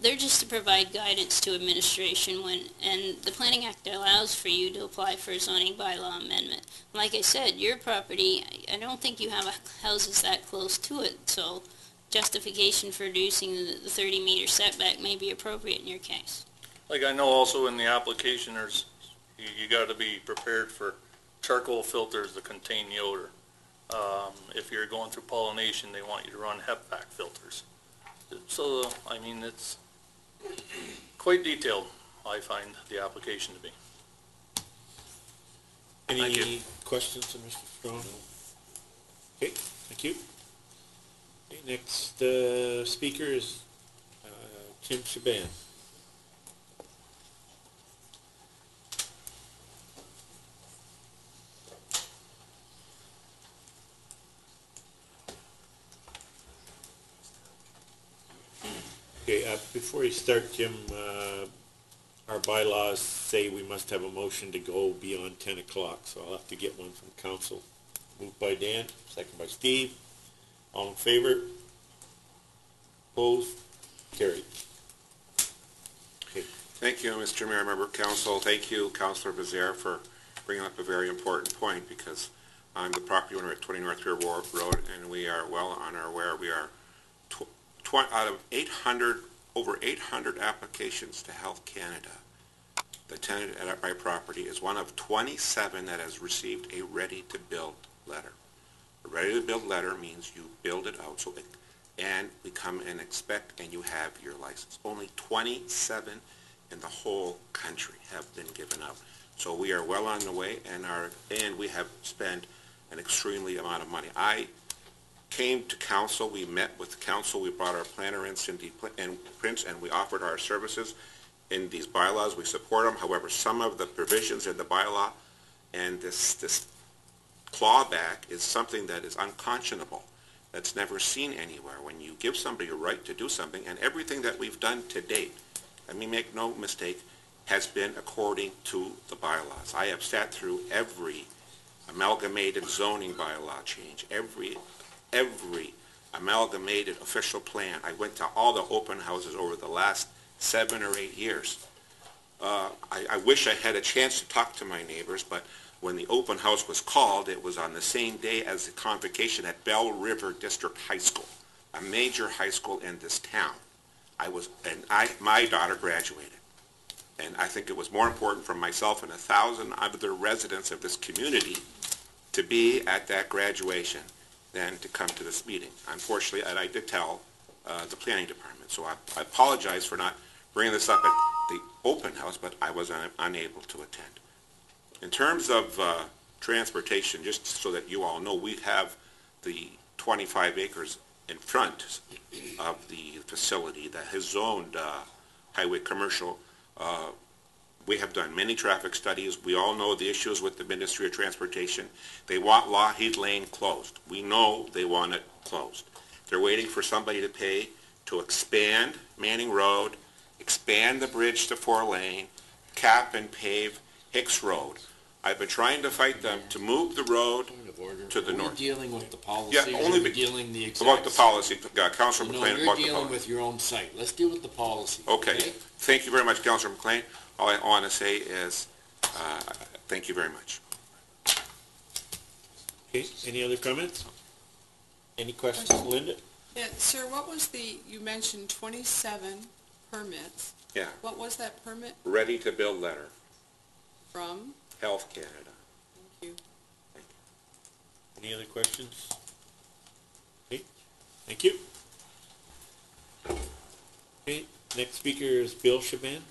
Speaker 5: They're just to provide guidance to administration and the Planning Act allows for you to apply for a zoning bylaw amendment. Like I said, your property, I don't think you have houses that close to it, so justification for reducing the 30-meter setback may be appropriate in your case.
Speaker 15: Like I know also in the application, you got to be prepared for charcoal filters that contain the odor. If you're going through pollination, they want you to run Hemp filters. So, I mean, it's quite detailed, I find the application to be.
Speaker 1: Any questions of Mr. Strong? Okay, thank you. Okay, next speaker is Tim Shaban. Okay, before you start, Jim, our bylaws say we must have a motion to go beyond 10 o'clock, so I'll have to get one from council. Moved by Dan, second by Steve. All in favor? Opposed? Carried. Okay.
Speaker 16: Thank you, Mr. Mayor, member of council. Thank you, Councillor Bezier, for bringing up a very important point, because I'm the property owner at 20 North Rear Road, and we are well on our way. We are out of 800, over 800 applications to Health Canada. The tenant at my property is one of 27 that has received a ready-to-build letter. A ready-to-build letter means you build it out, and we come and inspect, and you have your license. Only 27 in the whole country have been given out. So we are well on the way, and we have spent an extremely amount of money. I came to council, we met with council, we brought our planner in, Cindy and Prince, and we offered our services in these bylaws. We support them. However, some of the provisions in the bylaw and this clawback is something that is unconscionable. That's never seen anywhere. When you give somebody a right to do something, and everything that we've done to date, let me make no mistake, has been according to the bylaws. I have sat through every amalgamated zoning bylaw change, every amalgamated official plan. I went to all the open houses over the last 7 or 8 years. I wish I had a chance to talk to my neighbors, but when the open house was called, it was on the same day as the convocation at Bell River District High School, a major high school in this town. My daughter graduated. And I think it was more important for myself and 1,000 other residents of this community to be at that graduation than to come to this meeting. Unfortunately, and I did tell the planning department, so I apologize for not bringing this up at the open house, but I was unable to attend. In terms of transportation, just so that you all know, we have the 25 acres in front of the facility that has zoned highway commercial. We have done many traffic studies. We all know the issues with the Ministry of Transportation. They want Lougheed Lane closed. We know they want it closed. They're waiting for somebody to pay to expand Manning Road, expand the bridge to 4-lane, cap and pave Hicks Road. I've been trying to fight them to move the road to the north.
Speaker 7: Are you dealing with the policy,
Speaker 16: Yeah,
Speaker 7: or
Speaker 16: only
Speaker 7: are you dealing the exact...
Speaker 16: about the policy. Councilor
Speaker 7: No,
Speaker 16: McLean,
Speaker 7: you're
Speaker 16: about the
Speaker 7: dealing
Speaker 16: policy.
Speaker 7: with your own site. Let's deal with the policy.
Speaker 16: Okay. Thank you very much, Councilor McLean. All I want to say is thank you very much.
Speaker 1: Okay, any other comments? Any questions, Linda?
Speaker 2: Yeah, sir, what was you mentioned 27 permits.
Speaker 16: Yeah.
Speaker 2: What was that permit
Speaker 16: Ready to build letter.
Speaker 2: from?
Speaker 16: Health Canada.
Speaker 2: Thank you.
Speaker 1: Any other questions? Okay, thank you. Okay, next speaker is Bill Shaban.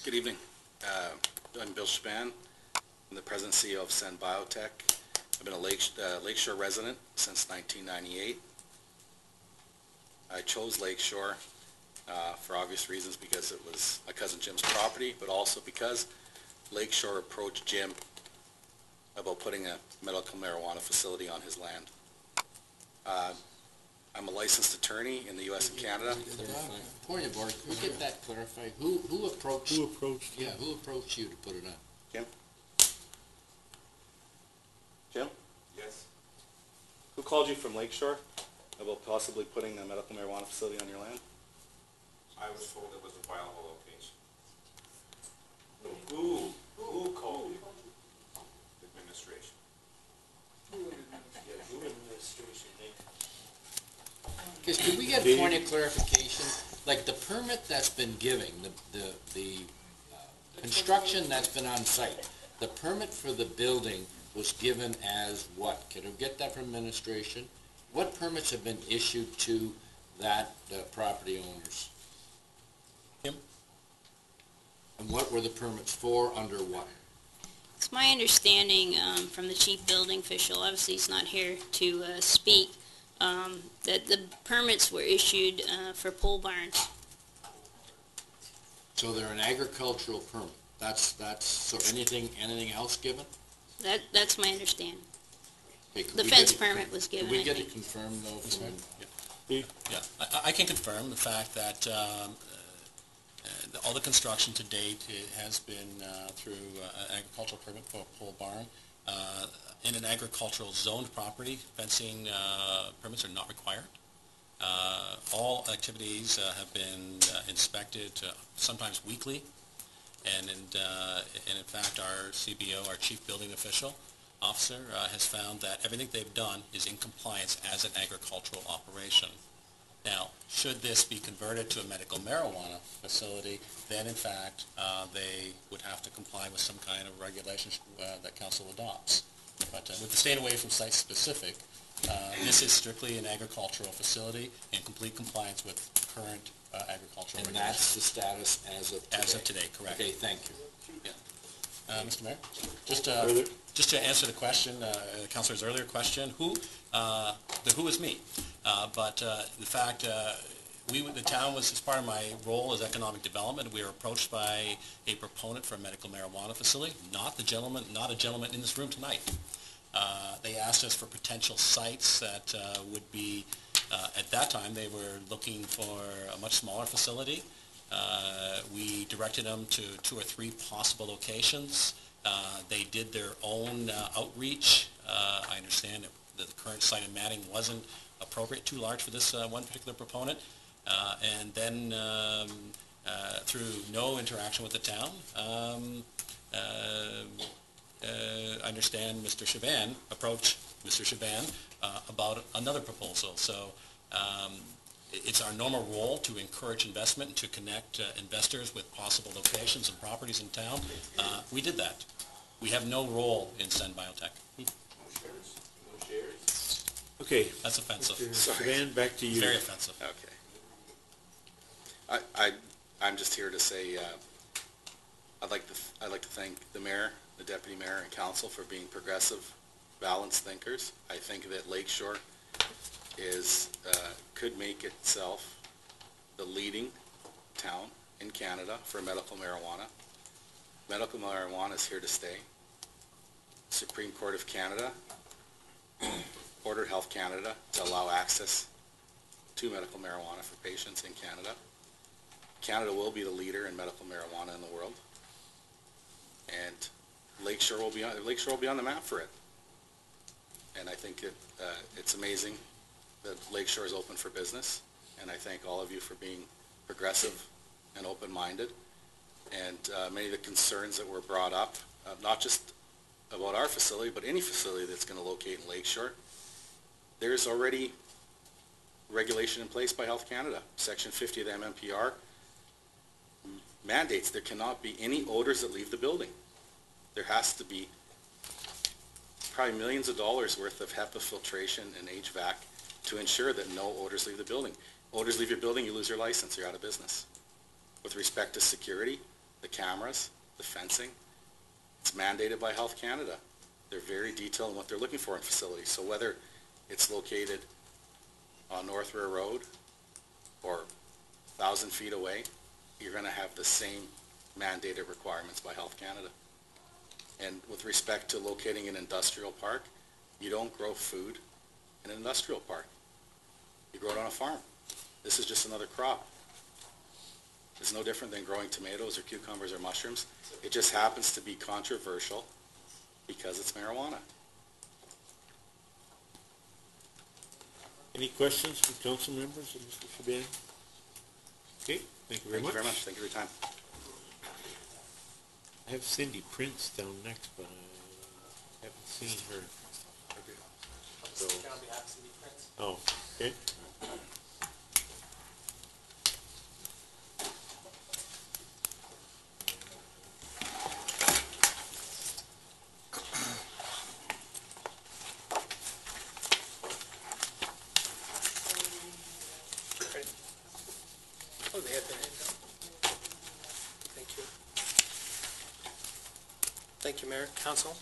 Speaker 17: Good evening. I'm Bill Shaban. I'm the president and CEO of CEN Biotech. I've been a Lakeshore resident since 1998. I chose Lakeshore for obvious reasons, because it was my cousin Jim's property, but also because Lakeshore approached Jim about putting a medical marijuana facility on his land. I'm a licensed attorney in the U.S. and Canada.
Speaker 7: Point of order, can we get that clarified? Who approached?
Speaker 1: Who approached?
Speaker 7: Yeah, who approached you to put it on?
Speaker 17: Jim? Jim?
Speaker 16: Yes.
Speaker 17: Who called you from Lakeshore about possibly putting a medical marijuana facility on your land?
Speaker 16: I was told it was a viable location. Who called you? Administration.
Speaker 7: Because could we get a point of clarification? Like the permit that's been given, the construction that's been on site, the permit for the building was given as what? Can we get that from administration? What permits have been issued to that property owners?
Speaker 1: Him?
Speaker 7: And what were the permits for, under what?
Speaker 5: It's my understanding from the chief building official, obviously he's not here to speak, that the permits were issued for pole barns.
Speaker 7: So they're an agricultural permit. So anything else given?
Speaker 5: That's my understanding. The fence permit was given,
Speaker 7: Can we
Speaker 5: I
Speaker 7: get it
Speaker 5: think.
Speaker 7: confirmed though?
Speaker 1: Steve?
Speaker 4: Yeah, I can confirm the fact that all the construction to date has been through an agricultural permit for a pole barn. In an agricultural zoned property, fencing permits are not required. All activities have been inspected sometimes weekly, and in fact our CBO, our Chief Building Officer, has found that everything they've done is in compliance as an agricultural operation. Now, should this be converted to a medical marijuana facility, then in fact they would have to comply with some kind of regulation that council adopts. But with the staying away from site-specific, this is strictly an agricultural facility in complete compliance with current agricultural
Speaker 7: And
Speaker 4: regulations.
Speaker 7: that's the status as of today?
Speaker 4: As of today, correct.
Speaker 7: Okay, thank you.
Speaker 4: Mr. Mayor, just to answer the question, Councilor's earlier question, the who is me. But the fact, the town was, as part of my role as economic development, we were approached by a proponent for a medical marijuana facility, not a gentleman in this room tonight. They asked us for potential sites that would be, at that time, they were looking for a much smaller facility. We directed them to 2 or 3 possible locations. They did their own outreach. I understand that the current site in Manning wasn't appropriate, too large for this one particular proponent. And then through no interaction with the town, I understand Mr. Chaban approached Mr. Chaban about another proposal. So it's our normal role to encourage investment and to connect investors with possible locations and properties in town. We did that. We have no role in CEN Biotech.
Speaker 1: Okay.
Speaker 4: That's offensive.
Speaker 1: Chaban, back to you.
Speaker 4: Very offensive.
Speaker 17: Okay. I'm just here to say, I'd like to thank the mayor, the deputy mayor, and council for being progressive, balanced thinkers. I think that Lakeshore could make itself the leading town in Canada for medical marijuana. Medical marijuana is here to stay. Supreme Court of Canada ordered Health Canada to allow access to medical marijuana for patients in Canada. Canada will be the leader in medical marijuana in the world, and Lakeshore will be on the map for it. And I think it's amazing that Lakeshore is open for business, and I thank all of you for being progressive and open-minded. And many of the concerns that were brought up, not just about our facility, but any facility that's going to locate in Lakeshore, there's already regulation in place by Health Canada. Section 50 of the MMPR mandates there cannot be any odors that leave the building. There has to be probably millions of dollars worth of HEPA filtration and HVAC to ensure that no odors leave the building. Odors leave your building, you lose your license, you're out of business. With respect to security, the cameras, the fencing, it's mandated by Health Canada. They're very detailed in what they're looking for in facilities. So whether it's located on North Rear Road or 1,000 feet away, you're going to have the same mandated requirements by Health Canada. And with respect to locating an industrial park, you don't grow food in an industrial park. You grow it on a farm. This is just another crop. It's no different than growing tomatoes or cucumbers or mushrooms. It just happens to be controversial because it's marijuana.
Speaker 1: Any questions from council members of Mr. Chaban? Okay, thank you very much.
Speaker 17: Thank you for your time.
Speaker 1: I have Cindy Prince down next, but I haven't seen her. So, oh, okay.
Speaker 18: Oh, they have their hand up. Thank you. Thank you, Mayor, Council.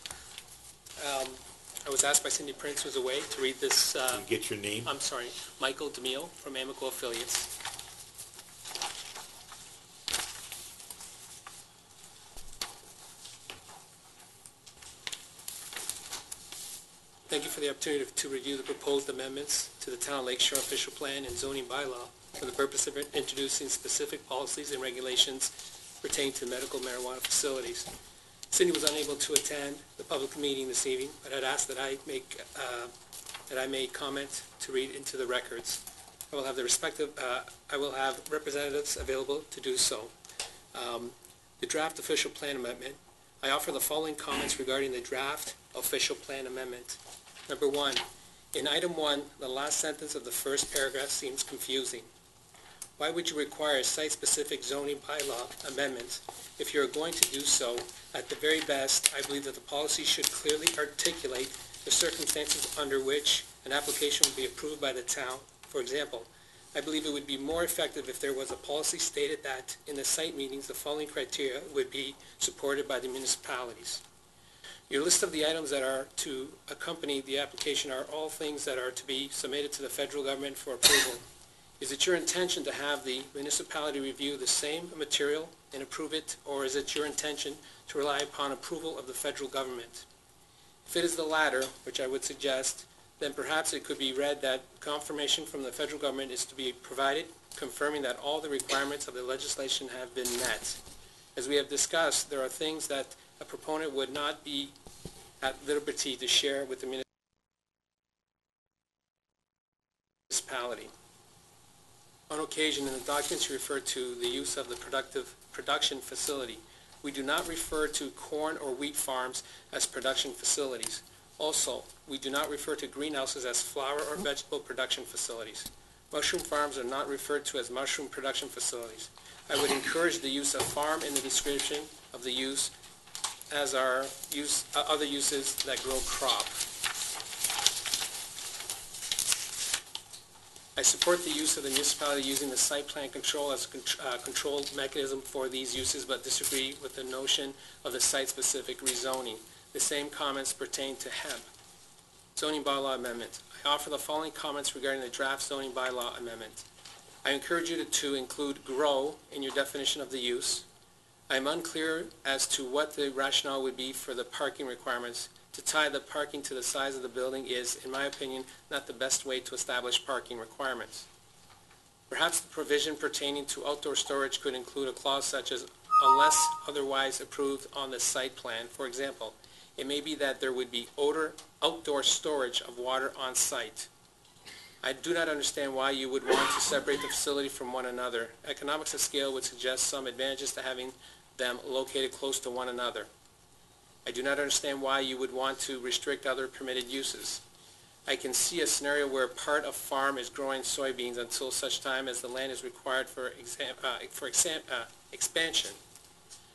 Speaker 18: I was asked by Cindy Prince, who's away, to read this.
Speaker 1: Can you get your name?
Speaker 18: I'm sorry, Michael DeMille from Amico Affiliates. Thank you for the opportunity to review the proposed amendments to the Town Lakeshore Official Plan and Zoning Bylaw for the purpose of introducing specific policies and regulations pertaining to medical marijuana facilities. Cindy was unable to attend the public meeting this evening, but had asked that I make comment to read into the records. I will have representatives available to do so. The draft official plan amendment. I offer the following comments regarding the draft official plan amendment. Number 1, in item 1, the last sentence of the first paragraph seems confusing. Why would you require a site-specific zoning bylaw amendment if you're going to do so? At the very best, I believe that the policy should clearly articulate the circumstances under which an application would be approved by the town. For example, I believe it would be more effective if there was a policy stated that in the site meetings the following criteria would be supported by the municipalities. Your list of the items that are to accompany the application are all things that are to be submitted to the federal government for approval. Is it your intention to have the municipality review the same material and approve it, or is it your intention to rely upon approval of the federal government? If it is the latter, which I would suggest, then perhaps it could be read that confirmation from the federal government is to be provided, confirming that all the requirements of the legislation have been met. As we have discussed, there are things that a proponent would not be at liberty to share with the municipality. On occasion, in the documents you refer to the use of the production facility. We do not refer to corn or wheat farms as production facilities. Also, we do not refer to greenhouses as flower or vegetable production facilities. Mushroom farms are not referred to as mushroom production facilities. I would encourage the use of farm in the description of the use, as are other uses that grow crop. I support the use of the municipality using the site plan control as a control mechanism for these uses, but disagree with the notion of the site-specific rezoning. The same comments pertain to hemp. Zoning bylaw amendment. I offer the following comments regarding the draft zoning bylaw amendment. I encourage you to include grow in your definition of the use. I am unclear as to what the rationale would be for the parking requirements. To tie the parking to the size of the building is, in my opinion, not the best way to establish parking requirements. Perhaps the provision pertaining to outdoor storage could include a clause such as, unless otherwise approved on the site plan. For example, it may be that there would be outdoor storage of water on site. I do not understand why you would want to separate the facility from one another. Economics of scale would suggest some advantages to having them located close to one another. I do not understand why you would want to restrict other permitted uses. I can see a scenario where part of farm is growing soybeans until such time as the land is required for expansion.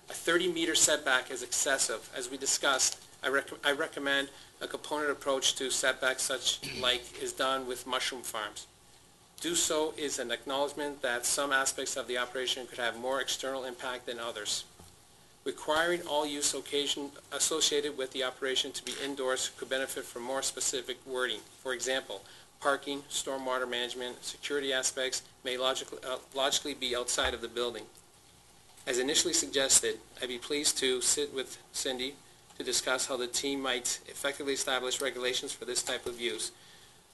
Speaker 18: A 30-meter setback is excessive. As we discussed, I recommend a component approach to setbacks such like is done with mushroom farms. Do so is an acknowledgement that some aspects of the operation could have more external impact than others. Requiring all use associated with the operation to be indoors could benefit from more specific wording. For example, parking, stormwater management, security aspects may logically be outside of the building. As initially suggested, I'd be pleased to sit with Cindy to discuss how the team might effectively establish regulations for this type of use.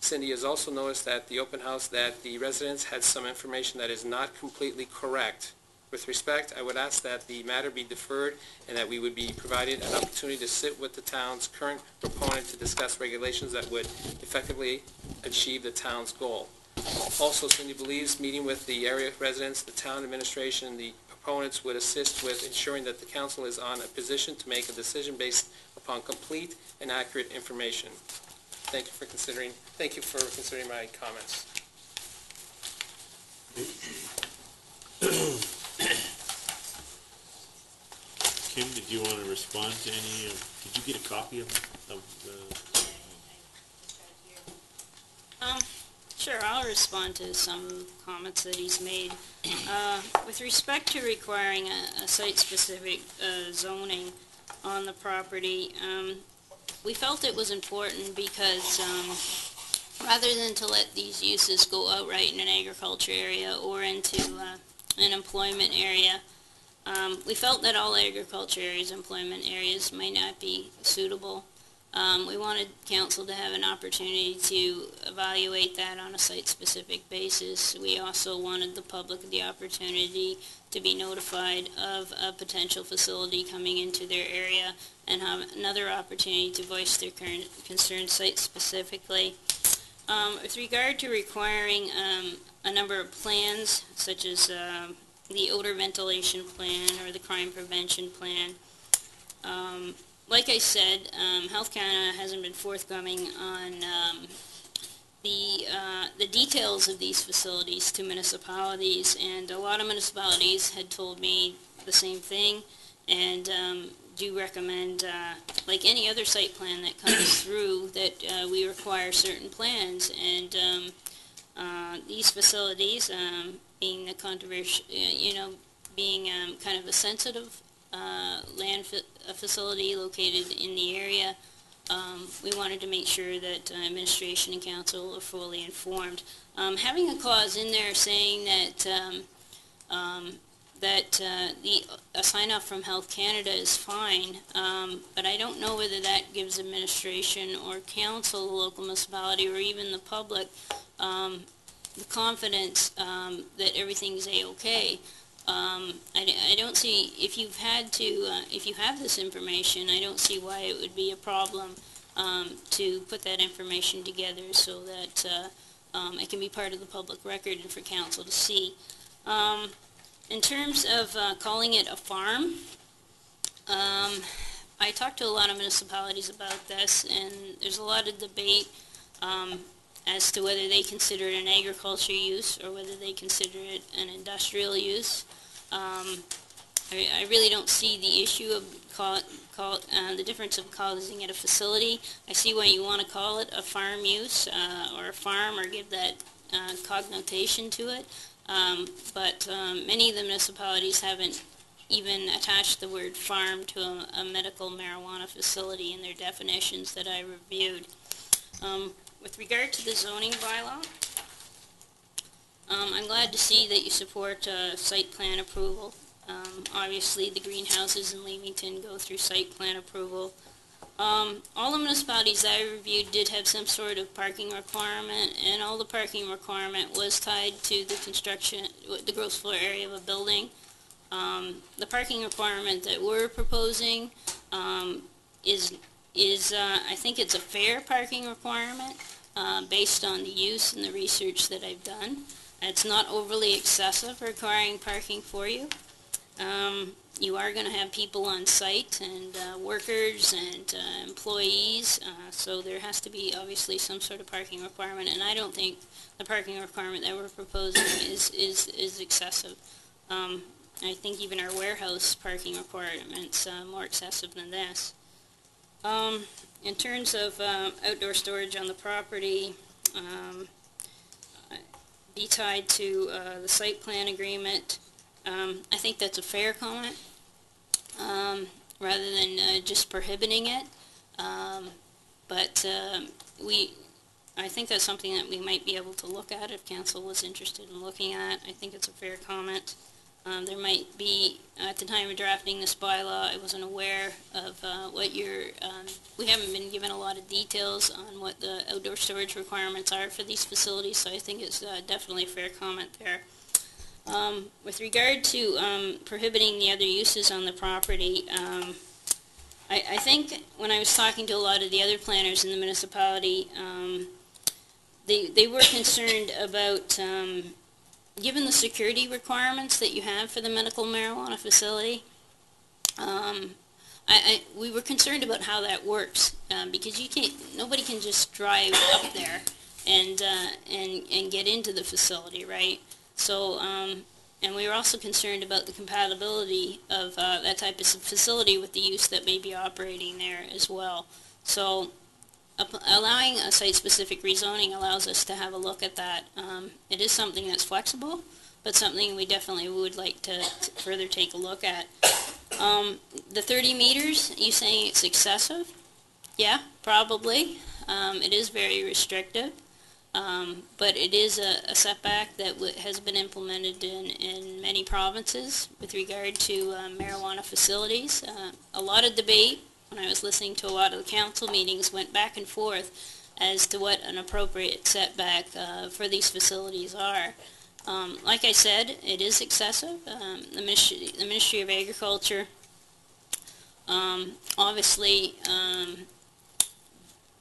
Speaker 18: Cindy has also noticed at the open house that the residents had some information that is not completely correct. With respect, I would ask that the matter be deferred and that we would be provided an opportunity to sit with the town's current proponent to discuss regulations that would effectively achieve the town's goal. Also, Cindy believes meeting with the area residents, the town administration, and the proponents would assist with ensuring that the council is on a position to make a decision based upon complete and accurate information. Thank you for considering my comments.
Speaker 1: Kim, did you want to respond to any did you get a copy of the...
Speaker 5: Sure, I'll respond to some comments that he's made. With respect to requiring a site-specific zoning on the property, we felt it was important because rather than to let these uses go outright in an agriculture area or into an employment area, we felt that all agriculture areas, employment areas, might not be suitable. We wanted council to have an opportunity to evaluate that on a site-specific basis. We also wanted the public the opportunity to be notified of a potential facility coming into their area and have another opportunity to voice their current concerns site-specifically. With regard to requiring a number of plans, such as the odor ventilation plan or the crime prevention plan, like I said, Health Canada hasn't been forthcoming on the details of these facilities to municipalities, and a lot of municipalities had told me the same thing, and do recommend, like any other site plan that comes through, that we require certain plans, and these facilities, being the controversial, being kind of a sensitive facility located in the area, we wanted to make sure that administration and council are fully informed. Having a clause in there saying that a sign-off from Health Canada is fine, but I don't know whether that gives administration or council, the local municipality, or even the public the confidence that everything's a-okay. I don't see, if you've had to, if you have this information, I don't see why it would be a problem to put that information together so that it can be part of the public record and for council to see. In terms of calling it a farm, I talked to a lot of municipalities about this, and there's a lot of debate as to whether they consider it an agriculture use or whether they consider it an industrial use. I really don't see the issue of the difference of calling it a facility. I see why you want to call it a farm use or a farm, or give that connotation to it. But many of the municipalities haven't even attached the word farm to a medical marijuana facility in their definitions that I reviewed. With regard to the zoning bylaw, I'm glad to see that you support site plan approval. Obviously, the greenhouses in Leamington go through site plan approval. All the municipalities I reviewed did have some sort of parking requirement, and all the parking requirement was tied to the construction, the gross floor area of a building. The parking requirement that we're proposing is I think it's a fair parking requirement based on the use and the research that I've done. It's not overly excessive requiring parking for you. You are going to have people on site and workers and employees, so there has to be obviously some sort of parking requirement, and I don't think the parking requirement that we're proposing is excessive. I think even our warehouse parking requirement's more excessive than this. In terms of outdoor storage on the property, be tied to the site plan agreement, I think that's a fair comment, rather than just prohibiting it. But I think that's something that we might be able to look at if council was interested in looking at. I think it's a fair comment. There might be, at the time of drafting this bylaw, I wasn't aware of what we haven't been given a lot of details on what the outdoor storage requirements are for these facilities, so I think it's definitely a fair comment there. With regard to prohibiting the other uses on the property, I think when I was talking to a lot of the other planners in the municipality, they were concerned about given the security requirements that you have for the medical marijuana facility, we were concerned about how that works, because nobody can just drive up there and get into the facility, right? So, and we were also concerned about the compatibility of that type of facility with the use that may be operating there as well. So, allowing a site-specific rezoning allows us to have a look at that. It is something that's flexible, but something we definitely would like to further take a look at. The 30 meters, you saying it's excessive? Yeah, probably. It is very restrictive, but it is a setback that has been implemented in many provinces with regard to marijuana facilities. A lot of debate when I was listening to a lot of the council meetings, went back and forth as to what an appropriate setback for these facilities are. Like I said, it is excessive. The Ministry of Agriculture obviously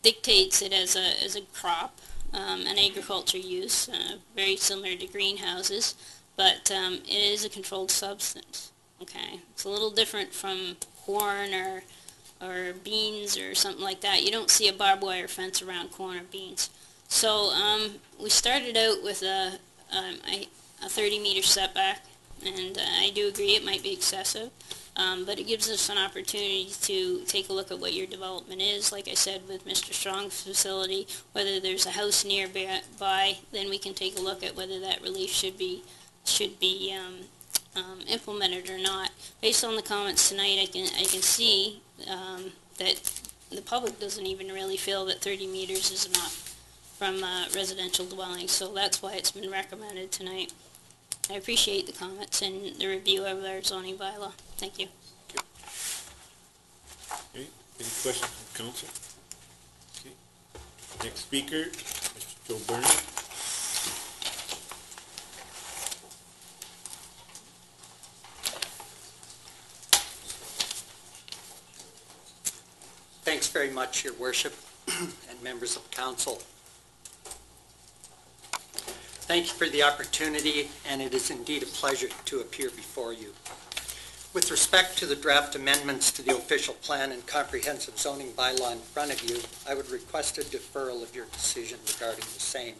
Speaker 5: dictates it as a crop, an agriculture use, very similar to greenhouses, but it is a controlled substance. Okay, it's a little different from corn or beans or something like that. You don't see a barbed wire fence around corn or beans. So we started out with a 30-meter setback, and I do agree it might be excessive, but it gives us an opportunity to take a look at what your development is. Like I said, with Mr. Strong's facility, whether there's a house nearby, then we can take a look at whether that relief should be implemented or not. Based on the comments tonight, I can see that the public doesn't even really feel that 30 meters is enough from residential dwellings, so that's why it's been recommended tonight. I appreciate the comments and the review of our zoning bylaw. Thank you.
Speaker 1: Okay. Any questions from council? Okay. Next speaker, Mr. Joe Burney.
Speaker 19: Thanks very much, Your Worship, and members of council. Thank you for the opportunity, and it is indeed a pleasure to appear before you. With respect to the draft amendments to the official plan and comprehensive zoning bylaw in front of you, I would request a deferral of your decision regarding the same.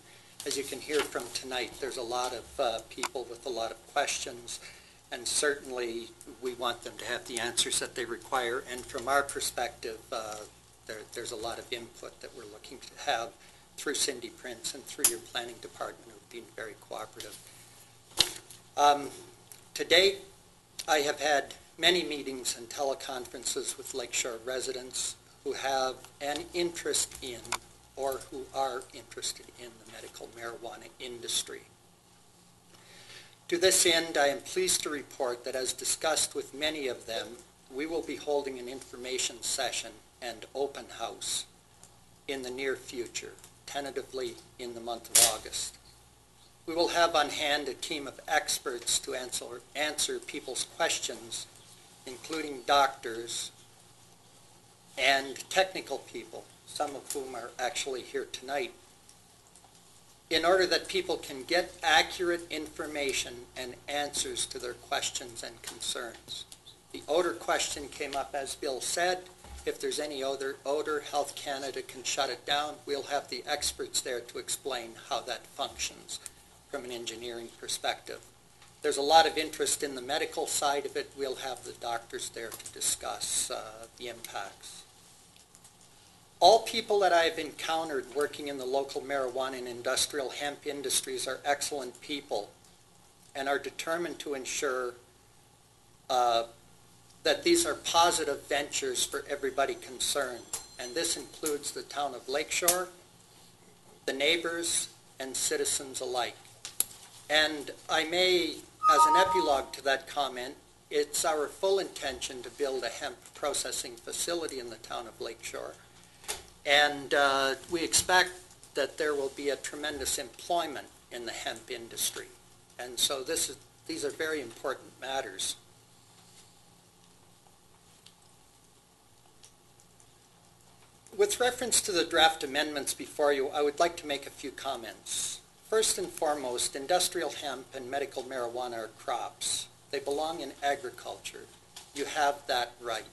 Speaker 19: As you can hear from tonight, there's a lot of people with a lot of questions, and certainly we want them to have the answers that they require. And from our perspective, there's a lot of input that we're looking to have through Cindy Prince and through your planning department, who've been very cooperative. To date, I have had many meetings and teleconferences with Lakeshore residents who have an interest in or who are interested in the medical marijuana industry. To this end, I am pleased to report that as discussed with many of them, we will be holding an information session and open house in the near future, tentatively in the month of August. We will have on hand a team of experts to answer people's questions, including doctors and technical people, some of whom are actually here tonight, in order that people can get accurate information and answers to their questions and concerns. The odor question came up, as Bill said. If there's any odor, Health Canada can shut it down. We'll have the experts there to explain how that functions from an engineering perspective. There's a lot of interest in the medical side of it. We'll have the doctors there to discuss the impacts. All people that I've encountered working in the local marijuana and industrial hemp industries are excellent people and are determined to ensure that these are positive ventures for everybody concerned. And this includes the town of Lakeshore, the neighbors, and citizens alike. And I may, as an epilogue to that comment, it's our full intention to build a hemp processing facility in the town of Lakeshore. And we expect that there will be a tremendous employment in the hemp industry. And so these are very important matters. With reference to the draft amendments before you, I would like to make a few comments. First and foremost, industrial hemp and medical marijuana are crops. They belong in agriculture. You have that right.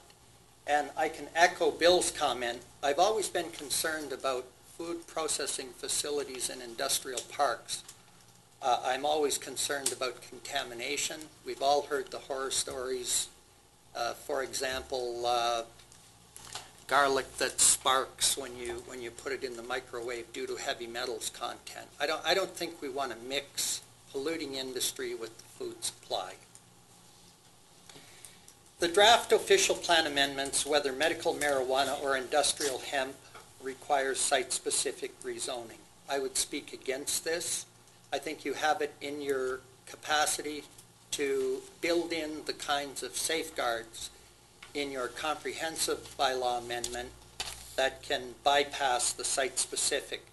Speaker 19: And I can echo Bill's comment. I've always been concerned about food processing facilities in industrial parks. I'm always concerned about contamination. We've all heard the horror stories. For example, garlic that sparks when you put it in the microwave due to heavy metals content. I don't think we want to mix polluting industry with the food supply. The draft official plan amendments, whether medical marijuana or industrial hemp, requires site-specific rezoning. I would speak against this. I think you have it in your capacity to build in the kinds of safeguards in your comprehensive bylaw amendment that can bypass the site-specific.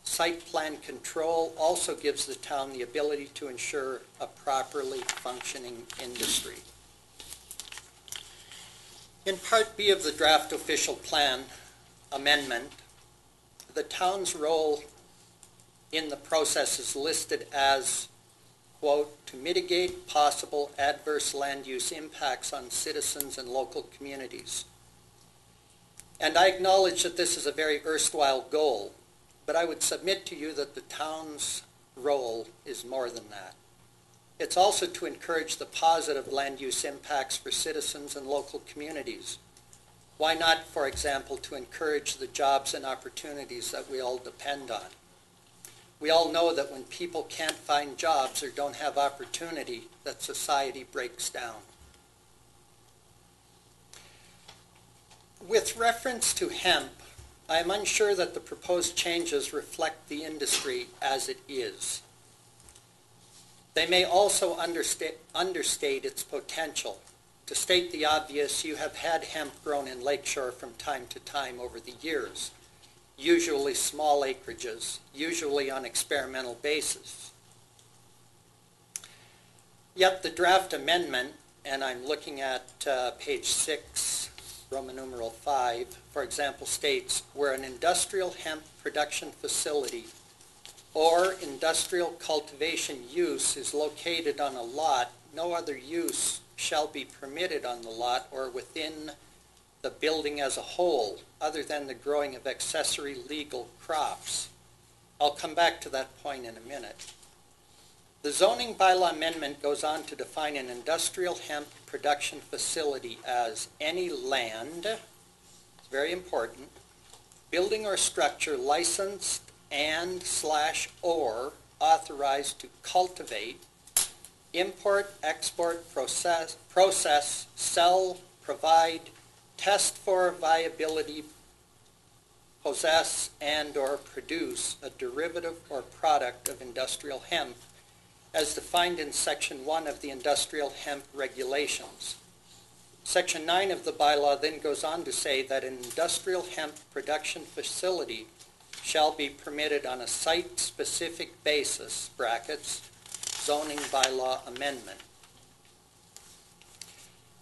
Speaker 19: Site plan control also gives the town the ability to ensure a properly functioning industry. In Part B of the draft official plan amendment, the town's role in the process is listed as, quote, to mitigate possible adverse land use impacts on citizens and local communities. And I acknowledge that this is a very erstwhile goal, but I would submit to you that the town's role is more than that. It's also to encourage the positive land use impacts for citizens and local communities. Why not, for example, to encourage the jobs and opportunities that we all depend on? We all know that when people can't find jobs or don't have opportunity, that society breaks down. With reference to hemp, I am unsure that the proposed changes reflect the industry as it is. They may also understate its potential. To state the obvious, you have had hemp grown in Lakeshore from time to time over the years, usually small acreages, usually on experimental basis. Yet the draft amendment, and I'm looking at page 6, Roman numeral 5, for example, states, where an industrial hemp production facility or industrial cultivation use is located on a lot, no other use shall be permitted on the lot or within the building as a whole, other than the growing of accessory legal crops. I'll come back to that point in a minute. The zoning bylaw amendment goes on to define an industrial hemp production facility as any land, it's very important, building or structure licensed and/or authorized to cultivate, import, export, process, sell, provide, test for viability, possess, and/or produce a derivative or product of industrial hemp as defined in Section 1 of the Industrial Hemp Regulations. Section 9 of the bylaw then goes on to say that an industrial hemp production facility shall be permitted on a site-specific basis, brackets, zoning bylaw amendment.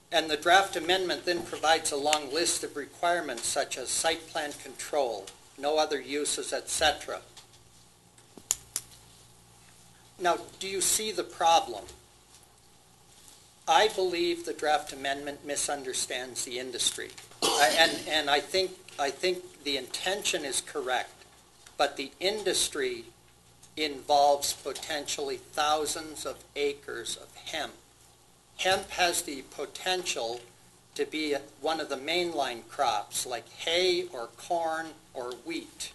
Speaker 19: And the draft amendment then provides a long list of requirements such as site plan control, no other uses, etc. Now, do you see the problem? I believe the draft amendment misunderstands the industry. And I think the intention is correct, but the industry involves potentially thousands of acres of hemp. Hemp has the potential to be one of the mainline crops like hay or corn or wheat.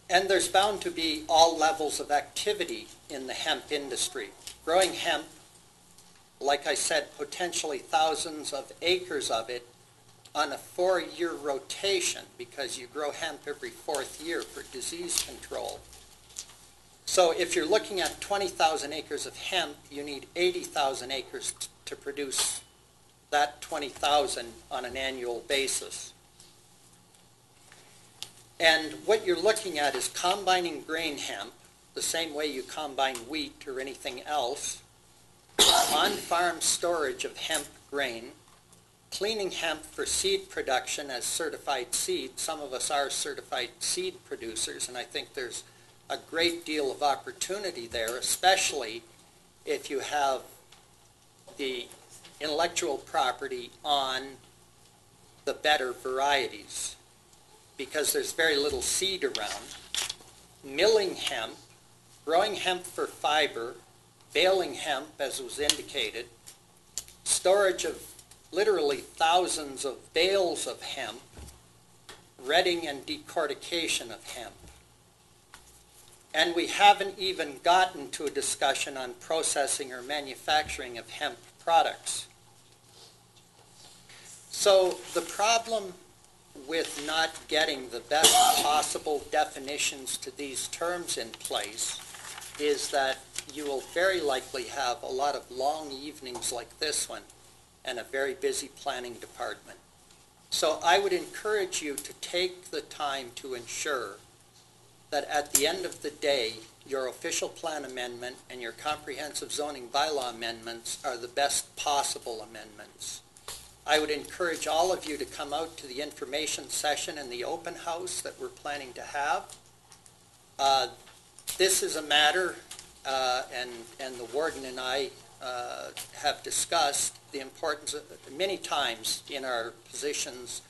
Speaker 19: And there's bound to be all levels of activity in the hemp industry. Growing hemp, like I said, potentially thousands of acres of it on a 4-year rotation, because you grow hemp every 4th year for disease control. So if you're looking at 20,000 acres of hemp, you need 80,000 acres to produce that 20,000 on an annual basis. And what you're looking at is combining grain hemp, the same way you combine wheat or anything else, on-farm storage of hemp grain, cleaning hemp for seed production as certified seed. Some of us are certified seed producers, and I think there's a great deal of opportunity there, especially if you have the intellectual property on the better varieties, because there's very little seed around. Milling hemp, growing hemp for fiber, baling hemp, as was indicated, storage of literally thousands of bales of hemp, retting and decortication of hemp. And we haven't even gotten to a discussion on processing or manufacturing of hemp products. So the problem with not getting the best possible definitions to these terms in place is that you will very likely have a lot of long evenings like this one and a very busy planning department. So I would encourage you to take the time to ensure that at the end of the day, your official plan amendment and your comprehensive zoning bylaw amendments are the best possible amendments. I would encourage all of you to come out to the information session and the open house that we're planning to have. This is a matter, and the warden and I have discussed the importance of, many times in our positions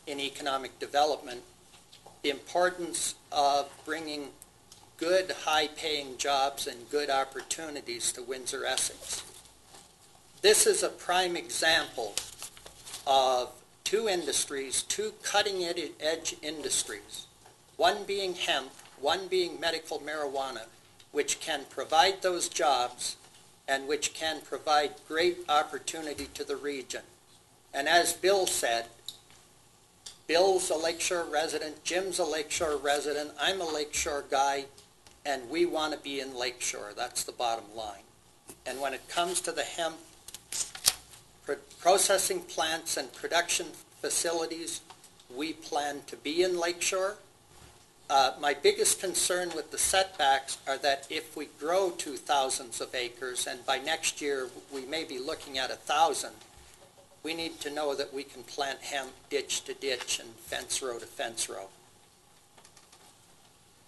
Speaker 19: in economic development, the importance of bringing good, high-paying jobs and good opportunities to Windsor, Essex. This is a prime example of two industries, two cutting-edge industries, one being hemp, one being medical marijuana, which can provide those jobs and which can provide great opportunity to the region. And as Bill said, Bill's a Lakeshore resident, Jim's a Lakeshore resident, I'm a Lakeshore guy, and we want to be in Lakeshore. That's the bottom line. And when it comes to the hemp processing plants and production facilities, we plan to be in Lakeshore. My biggest concern with the setbacks are that if we grow to thousands of acres, and by next year we may be looking at 1,000, we need to know that we can plant hemp ditch to ditch and fence row to fence row.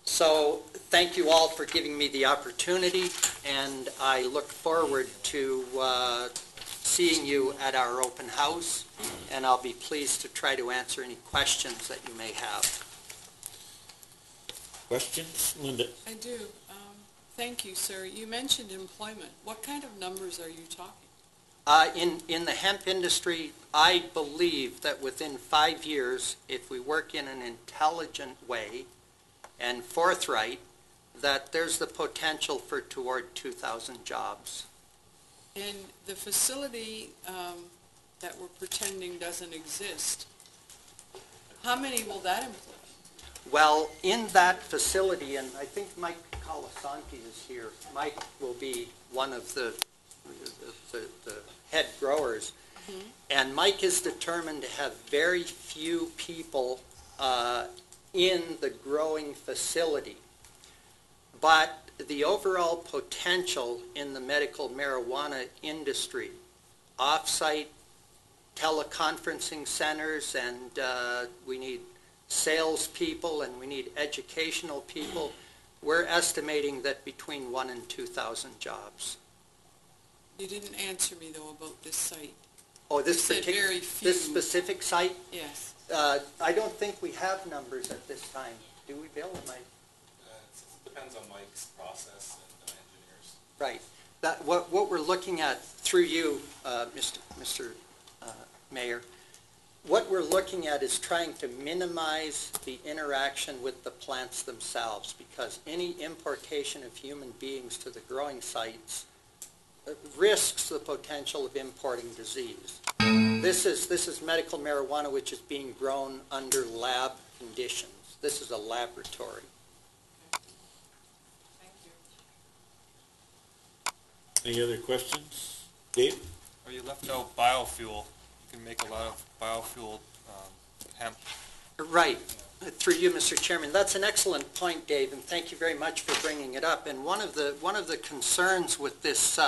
Speaker 19: So thank you all for giving me the opportunity, and I look forward to seeing you at our open house, and I'll be pleased to try to answer any questions that you may have.
Speaker 1: Questions? Linda?
Speaker 2: I do. Thank you, sir. You mentioned employment. What kind of numbers are you talking?
Speaker 19: In the hemp industry, I believe that within 5 years, if we work in an intelligent way and forthright, that there's the potential for toward 2,000 jobs.
Speaker 2: And the facility that we're pretending doesn't exist, how many will that employ?
Speaker 19: Well, in that facility, and I think Mike Colasanti is here, Mike will be one of the head growers, and Mike is determined to have very few people in the growing facility. But the overall potential in the medical marijuana industry, off-site teleconferencing centers, and we need salespeople and we need educational people, we're estimating that between 1,000 and 2,000 jobs.
Speaker 2: You didn't answer me, though, about this site.
Speaker 19: Oh, this specific site?
Speaker 2: Yes.
Speaker 19: I don't think we have numbers at this time. Do we, Bill?
Speaker 9: It depends on Mike's process and engineers.
Speaker 19: Right. What we're looking at through you, Mr. Mayor, what we're looking at is trying to minimize the interaction with the plants themselves, because any importation of human beings to the growing sites risks the potential of importing disease. This is medical marijuana which is being grown under lab conditions. This is a laboratory.
Speaker 2: Thank you.
Speaker 1: Any other questions? Dave?
Speaker 11: Or you left out biofuel. You can make a lot of biofuel hemp.
Speaker 19: Right. Through you, Mr. Chairman. That's an excellent point, Dave, and thank you very much for bringing it up. And one of the concerns with this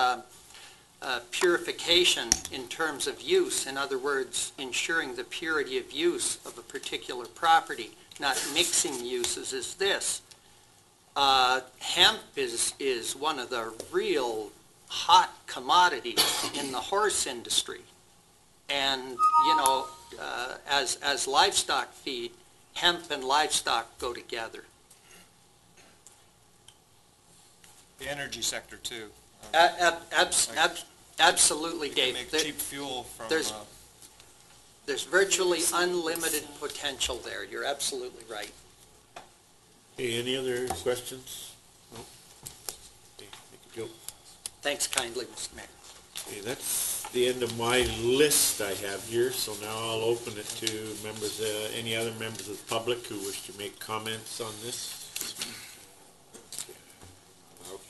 Speaker 19: purification in terms of use, in other words, ensuring the purity of use of a particular property, not mixing uses, is this. Hemp is one of the real hot commodities in the horse industry. And, you know, as livestock feed, hemp and livestock go together.
Speaker 11: The energy sector, too.
Speaker 19: Absolutely, Dave.
Speaker 11: Make cheap fuel from...
Speaker 19: There's virtually unlimited potential there. You're absolutely right.
Speaker 1: Okay, any other questions? No? Okay, thank you, Joe.
Speaker 19: Thanks kindly, Mr. Mayor.
Speaker 1: Okay, that's the end of my list I have here, so now I'll open it to members, any other members of the public who wish to make comments on this.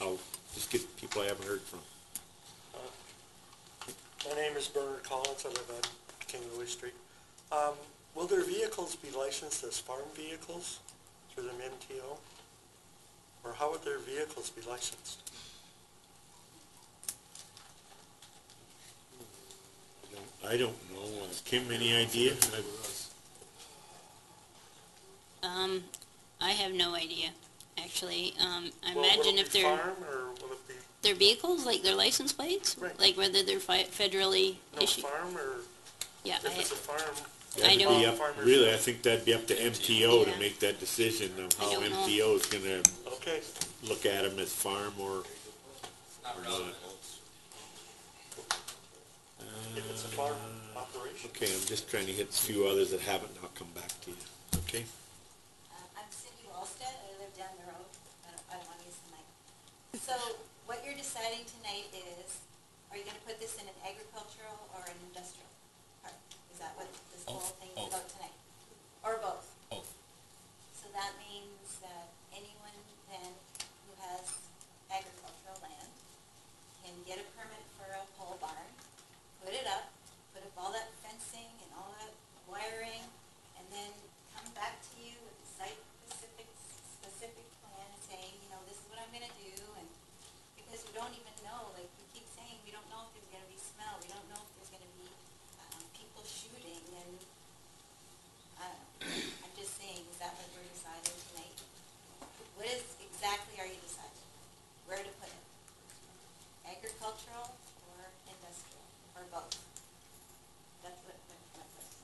Speaker 1: I'll just get people I haven't heard from.
Speaker 20: My name is Bernard Collins. I live on King Louis Street. Will their vehicles be licensed as farm vehicles through the MTO? Or how would their vehicles be licensed?
Speaker 1: I don't know. Kim, any idea?
Speaker 5: I have no idea, actually. I
Speaker 20: Well,
Speaker 5: imagine
Speaker 20: will it
Speaker 5: if
Speaker 20: be
Speaker 5: they're,
Speaker 20: farm or will it be
Speaker 5: their vehicles, like their license plates?
Speaker 20: Right.
Speaker 5: Like whether they're federally
Speaker 20: no
Speaker 5: issued?
Speaker 20: farm or
Speaker 5: Yeah,
Speaker 20: if it's a farm?
Speaker 1: That'd
Speaker 5: don't-
Speaker 1: be up, really, I think that'd be up to MTO to
Speaker 5: Yeah.
Speaker 1: make that decision of how
Speaker 5: don't know.
Speaker 1: MTO is gonna
Speaker 20: Okay.
Speaker 1: look at them as farm or not.
Speaker 20: If it's a farm operation.
Speaker 1: Okay, I'm just trying to hit a few others that haven't now come back to you, okay?
Speaker 21: I'm Cindy Wallstead, I live down the road, I don't want to use the mic. So what you're deciding tonight is, are you going to put this in an agricultural or an industrial park? Is that what this whole thing is about tonight? Or both?
Speaker 4: Both.
Speaker 21: So that means that anyone then who has agricultural land can get a permit for a pole barn, put it up, put up all that fencing and all that wiring, and then come back to you with a site-specific plan saying, you know, this is what I'm gonna do, and because we don't even know, like we keep saying, we don't know if there's gonna be smell, we don't know if there's gonna be people shooting, and I'm just saying, is that what we're deciding tonight? What is exactly are you deciding? Where to put it? Agricultural or industrial, or both? That's what my question is.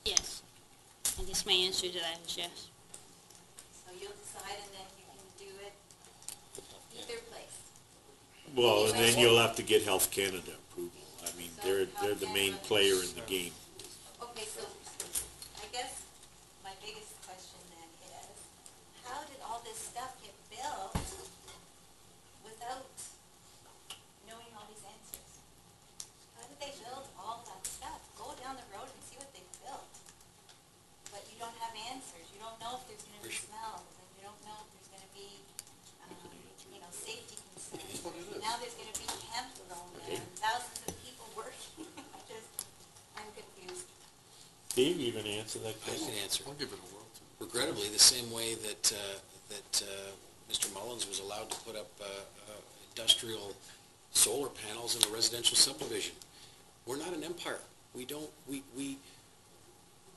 Speaker 5: Yes. I guess my answer to that is yes.
Speaker 21: So you'll decide and then you can do it either place.
Speaker 1: Well, and then you'll have to get Health Canada approval. I mean, they're the main player in the game.
Speaker 21: Okay, so I guess my biggest question then is, how did all this stuff get built without knowing all these answers? How did they build all that stuff? Go down the road and see what they built. But you don't have answers. You don't know if there's going to be smells, and you don't know if there's going to be, safety concerns. Now there's going to be hemp grown there, and thousands of people working. I'm confused.
Speaker 1: Steve, you gonna answer that
Speaker 7: I
Speaker 1: question?
Speaker 7: can answer.
Speaker 3: I'll give it a whirl too.
Speaker 7: Regrettably, the same way that Mr. Mullins was allowed to put up industrial solar panels in a residential subdivision. We're not an empire. We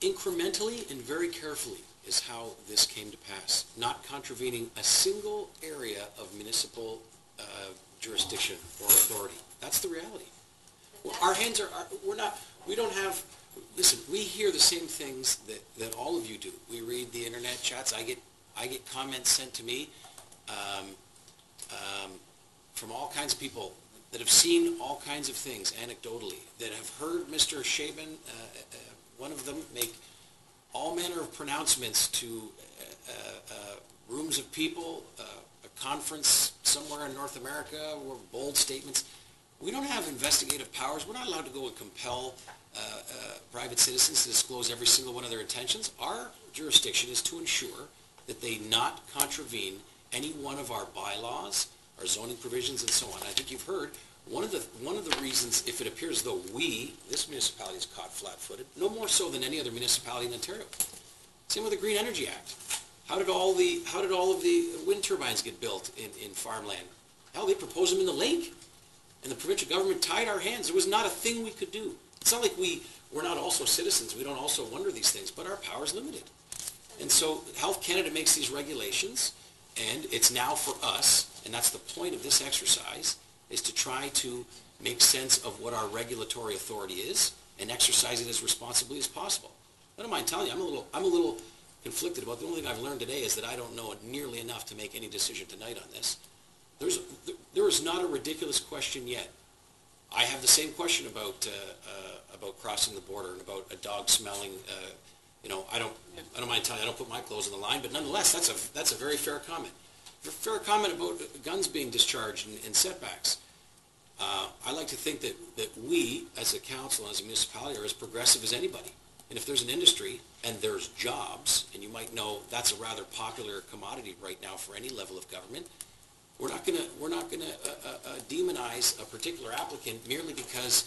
Speaker 7: incrementally and very carefully is how this came to pass, not contravening a single area of municipal jurisdiction or authority. That's the reality. Our hands we don't have, listen, we hear the same things that all of you do. We read the internet chats. I get comments sent to me from all kinds of people that have seen all kinds of things anecdotally, that have heard Mr. Shaban, one of them, make all manner of pronouncements to rooms of people, a conference somewhere in North America, or bold statements. We don't have investigative powers. We're not allowed to go and compel private citizens to disclose every single one of their intentions. Our jurisdiction is to ensure that they not contravene any one of our bylaws, our zoning provisions, and so on. I think you've heard one of the reasons, if it appears though this municipality is caught flat-footed, no more so than any other municipality in Ontario. Same with the Green Energy Act. How did all of the wind turbines get built in farmland? Hell, they proposed them in the lake, and the provincial government tied our hands. There was not a thing we could do. It's not like we're not also citizens. We don't also wonder these things, but our power is limited. And so Health Canada makes these regulations, and it's now for us, and that's the point of this exercise, is to try to make sense of what our regulatory authority is and exercise it as responsibly as possible. I don't mind telling you, I'm a little conflicted about the only thing I've learned today is that I don't know nearly enough to make any decision tonight on this. There is not a ridiculous question yet. I have the same question about crossing the border and about a dog smelling. I don't mind telling you, I don't put my clothes on the line, but nonetheless, that's a very fair comment. A fair comment about guns being discharged and setbacks. I like to think that we, as a council, as a municipality, are as progressive as anybody. And if there's an industry and there's jobs, and you might know that's a rather popular commodity right now for any level of government, We're not gonna demonize a particular applicant merely because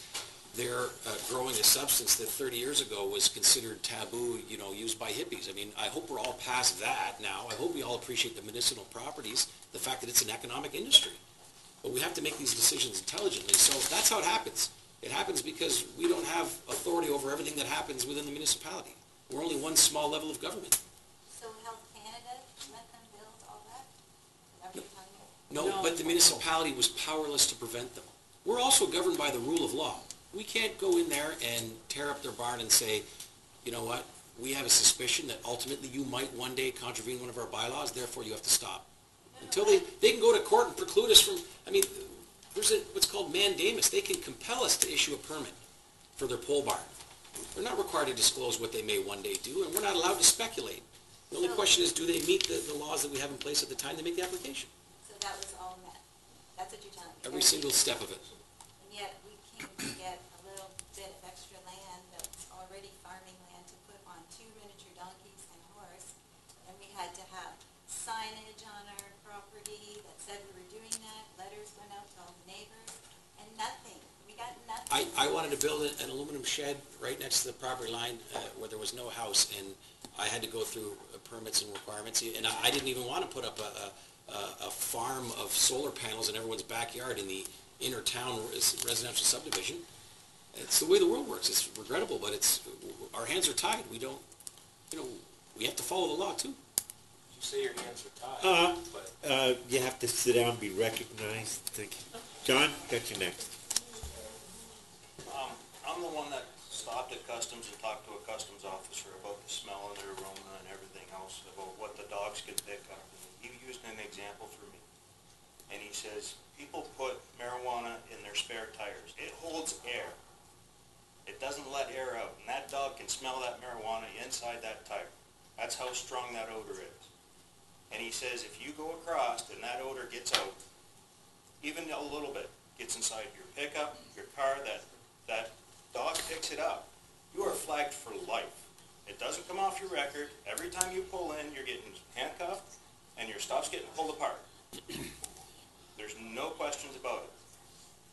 Speaker 7: they're growing a substance that 30 years ago was considered taboo, used by hippies. I mean, I hope we're all past that now. I hope we all appreciate the medicinal properties, the fact that it's an economic industry. But we have to make these decisions intelligently. So that's how it happens. It happens because we don't have authority over everything that happens within the municipality. We're only one small level of government.
Speaker 21: So Health Canada, let them build all that? Is that what you're telling me?
Speaker 7: No, but the municipality was powerless to prevent them. We're also governed by the rule of law. We can't go in there and tear up their barn and say, you know what, we have a suspicion that ultimately you might one day contravene one of our bylaws, therefore you have to stop. Until they can go to court and preclude us from, there's what's called mandamus. They can compel us to issue a permit for their pole barn. They're not required to disclose what they may one day do, and we're not allowed to speculate. The only question is, do they meet the laws that we have in place at the time they make the application?
Speaker 21: So that was all met? That's what you're telling me?
Speaker 7: Every single step of it.
Speaker 21: And yet we came to get a little bit of extra land that's already farming land to put on 2 miniature donkeys and a horse, and we had to have signage on our property that said we were doing that, letters went out to all the neighbors, and nothing. We got nothing.
Speaker 7: I wanted to build an aluminum shed right next to the property line where there was no house, and I had to go through permits and requirements, and I didn't even want to put up a farm of solar panels in everyone's backyard in the inner town residential subdivision. It's the way the world works. It's regrettable, but our hands are tied. We don't, we have to follow the law too.
Speaker 6: You say your hands are tied,
Speaker 1: You have to sit down and be recognized. Thank you. John, got you next.
Speaker 14: I'm the one that stopped at customs and talked to a customs officer about the smell and the aroma and everything else, about what the dogs can pick up. He used an example for me. And he says, people put marijuana in their spare tires. It holds air. It doesn't let air out. And that dog can smell that marijuana inside that tire. That's how strong that odor is. And he says, if you go across and that odor gets out, even a little bit, gets inside your pickup, your car, that dog picks it up, you are flagged for life. It doesn't come off your record. Every time you pull in, you're getting handcuffed, and your stuff's getting pulled apart. There's no questions about it.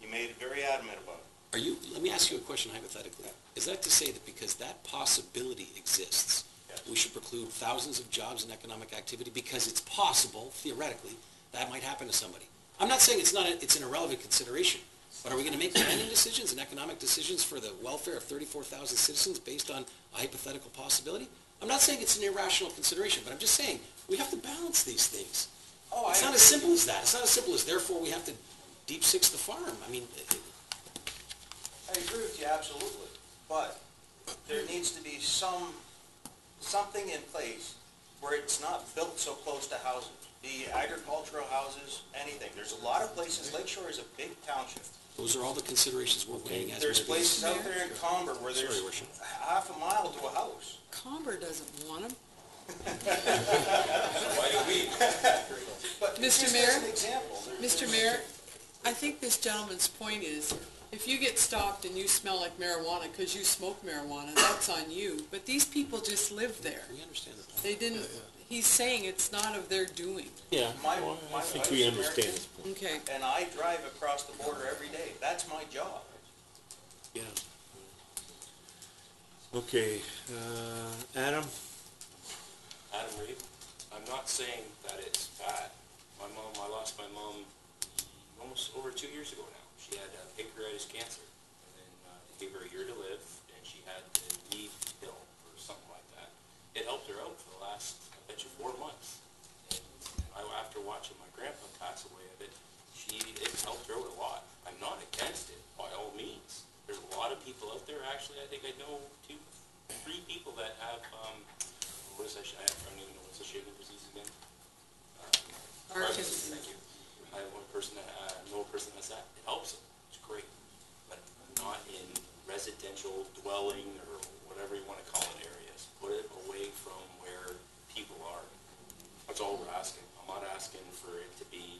Speaker 14: You made it very adamant about it.
Speaker 7: Let me ask you a question hypothetically. Is that to say that because that possibility exists, we should preclude thousands of jobs and economic activity because it's possible, theoretically, that might happen to somebody? I'm not saying it's an irrelevant consideration, but are we going to make planning decisions and economic decisions for the welfare of 34,000 citizens based on a hypothetical possibility? I'm not saying it's an irrational consideration, but I'm just saying we have to balance these things. It's not as simple as that. It's not as simple as, therefore, we have to deep six the farm.
Speaker 14: I agree with you absolutely, but there needs to be something in place where it's not built so close to houses, be agricultural houses, anything. There's a lot of places. Lakeshore is a big township.
Speaker 7: Those are all the consideries we're weighing as
Speaker 14: There's places out there in Comber where there's half a mile to a house.
Speaker 2: Comber doesn't want them.
Speaker 14: Why do we? But
Speaker 2: Mr. Mayor?
Speaker 14: As an example.
Speaker 2: Mr. Mayor, I think this gentleman's point is, if you get stopped and you smell like marijuana because you smoke marijuana, that's on you. But these people just live there.
Speaker 7: We understand that.
Speaker 2: They didn't, he's saying it's not of their doing.
Speaker 1: Yeah,
Speaker 14: My
Speaker 1: I think
Speaker 14: wife's
Speaker 1: we
Speaker 14: American,
Speaker 1: understand this point.
Speaker 2: Okay.
Speaker 14: and I drive across the border every day. That's my job.
Speaker 7: Yeah.
Speaker 1: Okay, Adam?
Speaker 6: Adam Reed. I'm not saying that it's bad. I lost my mom almost over 2 years ago now. She had pancreatitis cancer, and then they gave her a year to live, and she had the lead pill or something like that. It helped her out for the last, I bet you, 4 months. And after watching my grandpa pass away of it, it helped her out a lot. I'm not against it, by all means. There's a lot of people out there, actually, I think I know 2, 3 people that have, what is that, I don't even know what's associated with disease again.
Speaker 2: Parkinson's.
Speaker 6: Thank you. I have one person that, know a person that's that. It helps them. It's great. But not in residential dwelling or whatever you want to call it areas. Put it away from where people are. That's all we're asking. I'm not asking for it to be,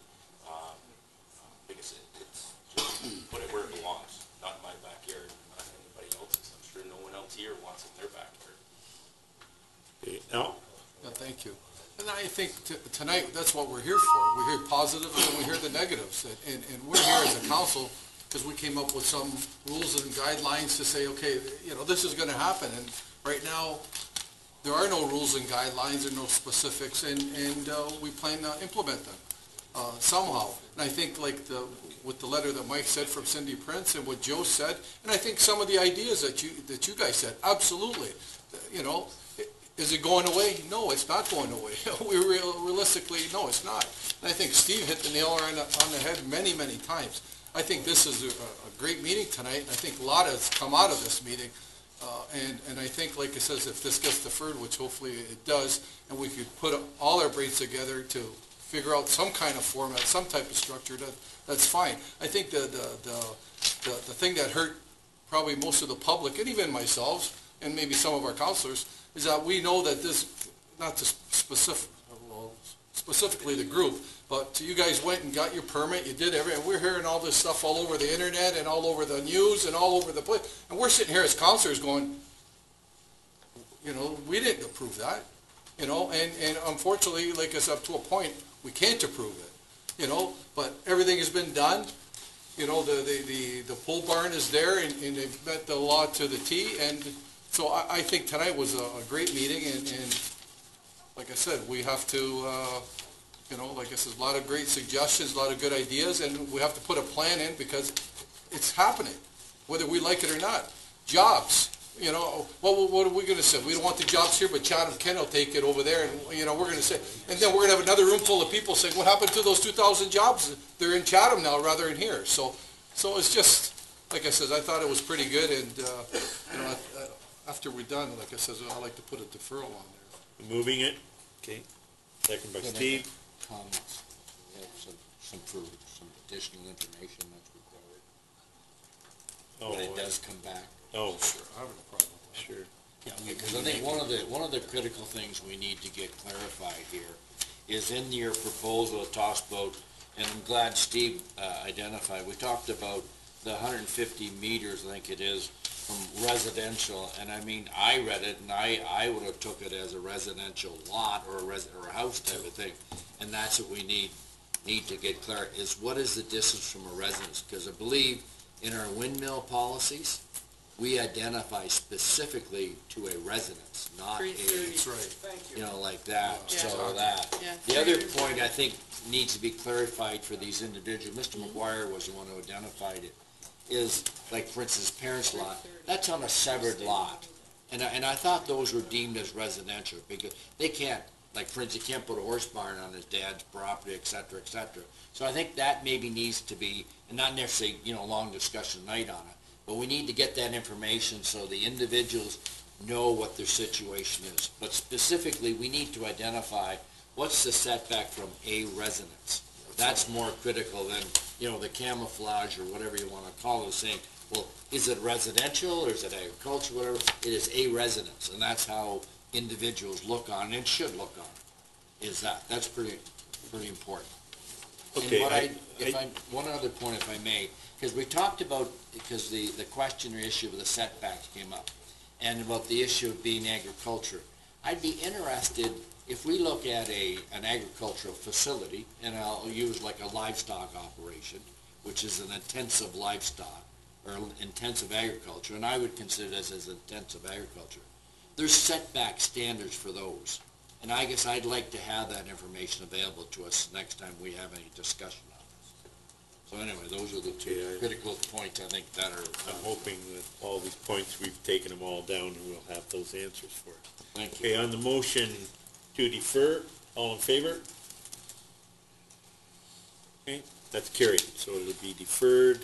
Speaker 6: like I said, it's just put it where it belongs. Not in my backyard, not in anybody else's. I'm sure no one else here wants it in their backyard.
Speaker 1: Okay, Al?
Speaker 3: Yeah, thank you. And I think tonight, that's what we're here for. We hear positives and we hear the negatives. And we're here as a council because we came up with some rules and guidelines to say, okay, you know, this is going to happen. And right now, there are no rules and guidelines and no specifics, and we plan to implement them somehow. And I think like with the letter that Mike said from Cindy Prince and what Joe said, and I think some of the ideas that you guys said, absolutely. You know, is it going away? No, it's not going away. Realistically, no, it's not. And I think Steve hit the nail on the head many, many times. I think this is a great meeting tonight. I think a lot has come out of this meeting. And I think, like it says, if this gets deferred, which hopefully it does, and we could put all our brains together to figure out some kind of format, some type of structure, that's fine. I think the thing that hurt probably most of the public, and even myself, and maybe some of our counselors, is that we know that this, not to specifically the group, but you guys went and got your permit, you did everything, and we're hearing all this stuff all over the internet and all over the news and all over the place, and we're sitting here as counselors going, you know, we didn't approve that, you know, and unfortunately, like I said, up to a point, we can't approve it, you know, but everything has been done, you know, the pole barn is there, and they've met the law to the T, and so I think tonight was a great meeting, and like I said, we have to, you know, like I said, a lot of great suggestions, a lot of good ideas, and we have to put a plan in because it's happening, whether we like it or not. Jobs, you know, what are we going to say? We don't want the jobs here, but Chatham Ken will take it over there, and, you know, we're going to say, and then we're going to have another room full of people saying, what happened to those 2,000 jobs? They're in Chatham now rather than here. So it's just, like I said, I thought it was pretty good, and, you know, after we're done, like I said, I'd like to put a deferral on there.
Speaker 1: Moving it. Okay. Second by Steve.
Speaker 10: Comments. We have some additional information that's required. When it does come back.
Speaker 1: Oh,
Speaker 3: sure. I have no problem with that.
Speaker 1: Sure.
Speaker 10: Yeah, because I think one of the critical things we need to get clarified here is in your proposal, it talks about, and I'm glad Steve identified, we talked about the 150 meters, I think it is, from residential, and I mean, I read it, and I would have took it as a residential lot or a house type of thing, and that's what we need to get clear, is what is the distance from a residence? Because I believe in our windmill policies, we identify specifically to a residence, not a,
Speaker 3: That's right.
Speaker 10: you know, like that,
Speaker 2: Yeah.
Speaker 10: so that.
Speaker 2: Yeah.
Speaker 10: The other point I think needs to be clarified for these individuals, Mr. McGuire was the one who identified it, is, like, for instance, parents' lot, that's on a severed lot. And I thought those were deemed as residential, because they can't, like, for instance, you can't put a horse barn on his dad's property, et cetera, et cetera. So I think that maybe needs to be, and not necessarily, you know, a long discussion tonight on it, but we need to get that information so the individuals know what their situation is. But specifically, we need to identify what's the setback from a residence. That's more critical than, you know, the camouflage or whatever you want to call it, saying, well, is it residential or is it agriculture, whatever? It is a residence, and that's how individuals look on it and should look on it, is that. That's pretty important.
Speaker 1: Okay.
Speaker 10: And one other point, if I may, because we talked about, because the question or issue of the setbacks came up, and about the issue of being agriculture. I'd be interested, if we look at an agricultural facility, and I'll use like a livestock operation, which is an intensive livestock, or intensive agriculture, and I would consider this as intensive agriculture. There's setback standards for those. And I guess I'd like to have that information available to us next time we have any discussion on this. So anyway, those are the two critical points I think that are...
Speaker 1: I'm hoping that all these points, we've taken them all down and we'll have those answers for it.
Speaker 10: Thank you.
Speaker 1: Okay, on the motion to defer, all in favor? Okay, that's carried. So it'll be deferred.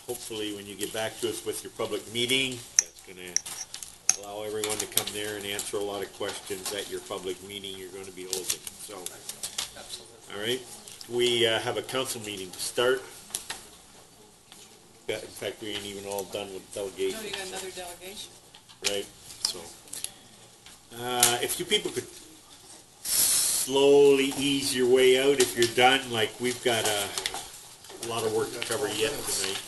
Speaker 1: Hopefully when you get back to us with your public meeting, that's going to allow everyone to come there and answer a lot of questions at your public meeting you're going to be holding. So, all right, we have a council meeting to start. In fact, we ain't even all done with delegation.
Speaker 2: No, you got another delegation.
Speaker 1: Right, so, if you people could slowly ease your way out if you're done, like we've got a lot of work to cover yet tonight.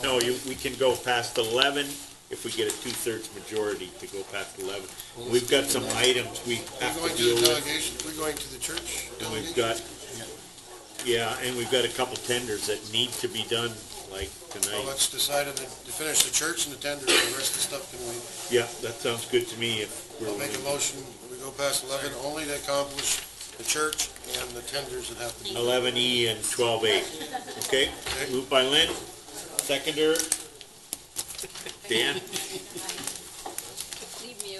Speaker 1: No, we can go past 11, if we get a two-thirds majority to go past 11. We've got some items we have to deal with.
Speaker 8: We're going to the church.
Speaker 1: And we've got, yeah, and we've got a couple tenders that need to be done, like
Speaker 8: Well,
Speaker 1: tonight.
Speaker 8: let's decide to finish the church and the tender, and the rest of the stuff can wait.
Speaker 1: Yeah, that sounds good to me if we're.
Speaker 8: I'll make a motion, we go past 11, only to accomplish the church and the tenders that have to be.
Speaker 1: 11E and 12A. Okay? Moved by Lynn, seconder, Dan.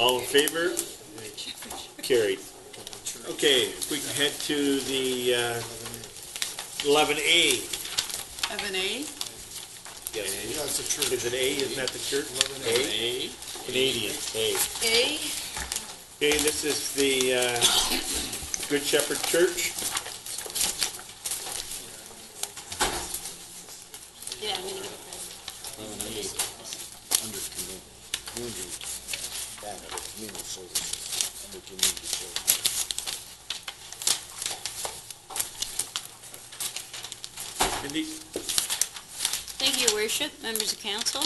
Speaker 1: All in favor? Carried. Okay, if we can head to the 11A.
Speaker 2: 11A?
Speaker 1: Yes.
Speaker 8: That's the church.
Speaker 1: Is it A? Isn't that the church? A? Canadian, A.
Speaker 2: A?
Speaker 1: Okay, this is the Good Shepherd Church.
Speaker 5: Yeah, I'm gonna give it
Speaker 10: Under community, community services, under community services.
Speaker 1: Cindy?
Speaker 5: Thank you, Your Worship, members of council.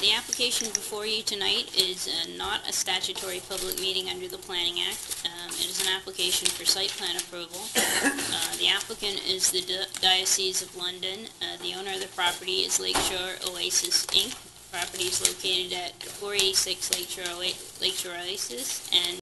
Speaker 5: The application before you tonight is not a statutory public meeting under the Planning Act. It is an application for site plan approval. The applicant is the Diocese of London. The owner of the property is Lakeshore Oasis, Inc. Property is located at 486 Lakeshore Oasis, and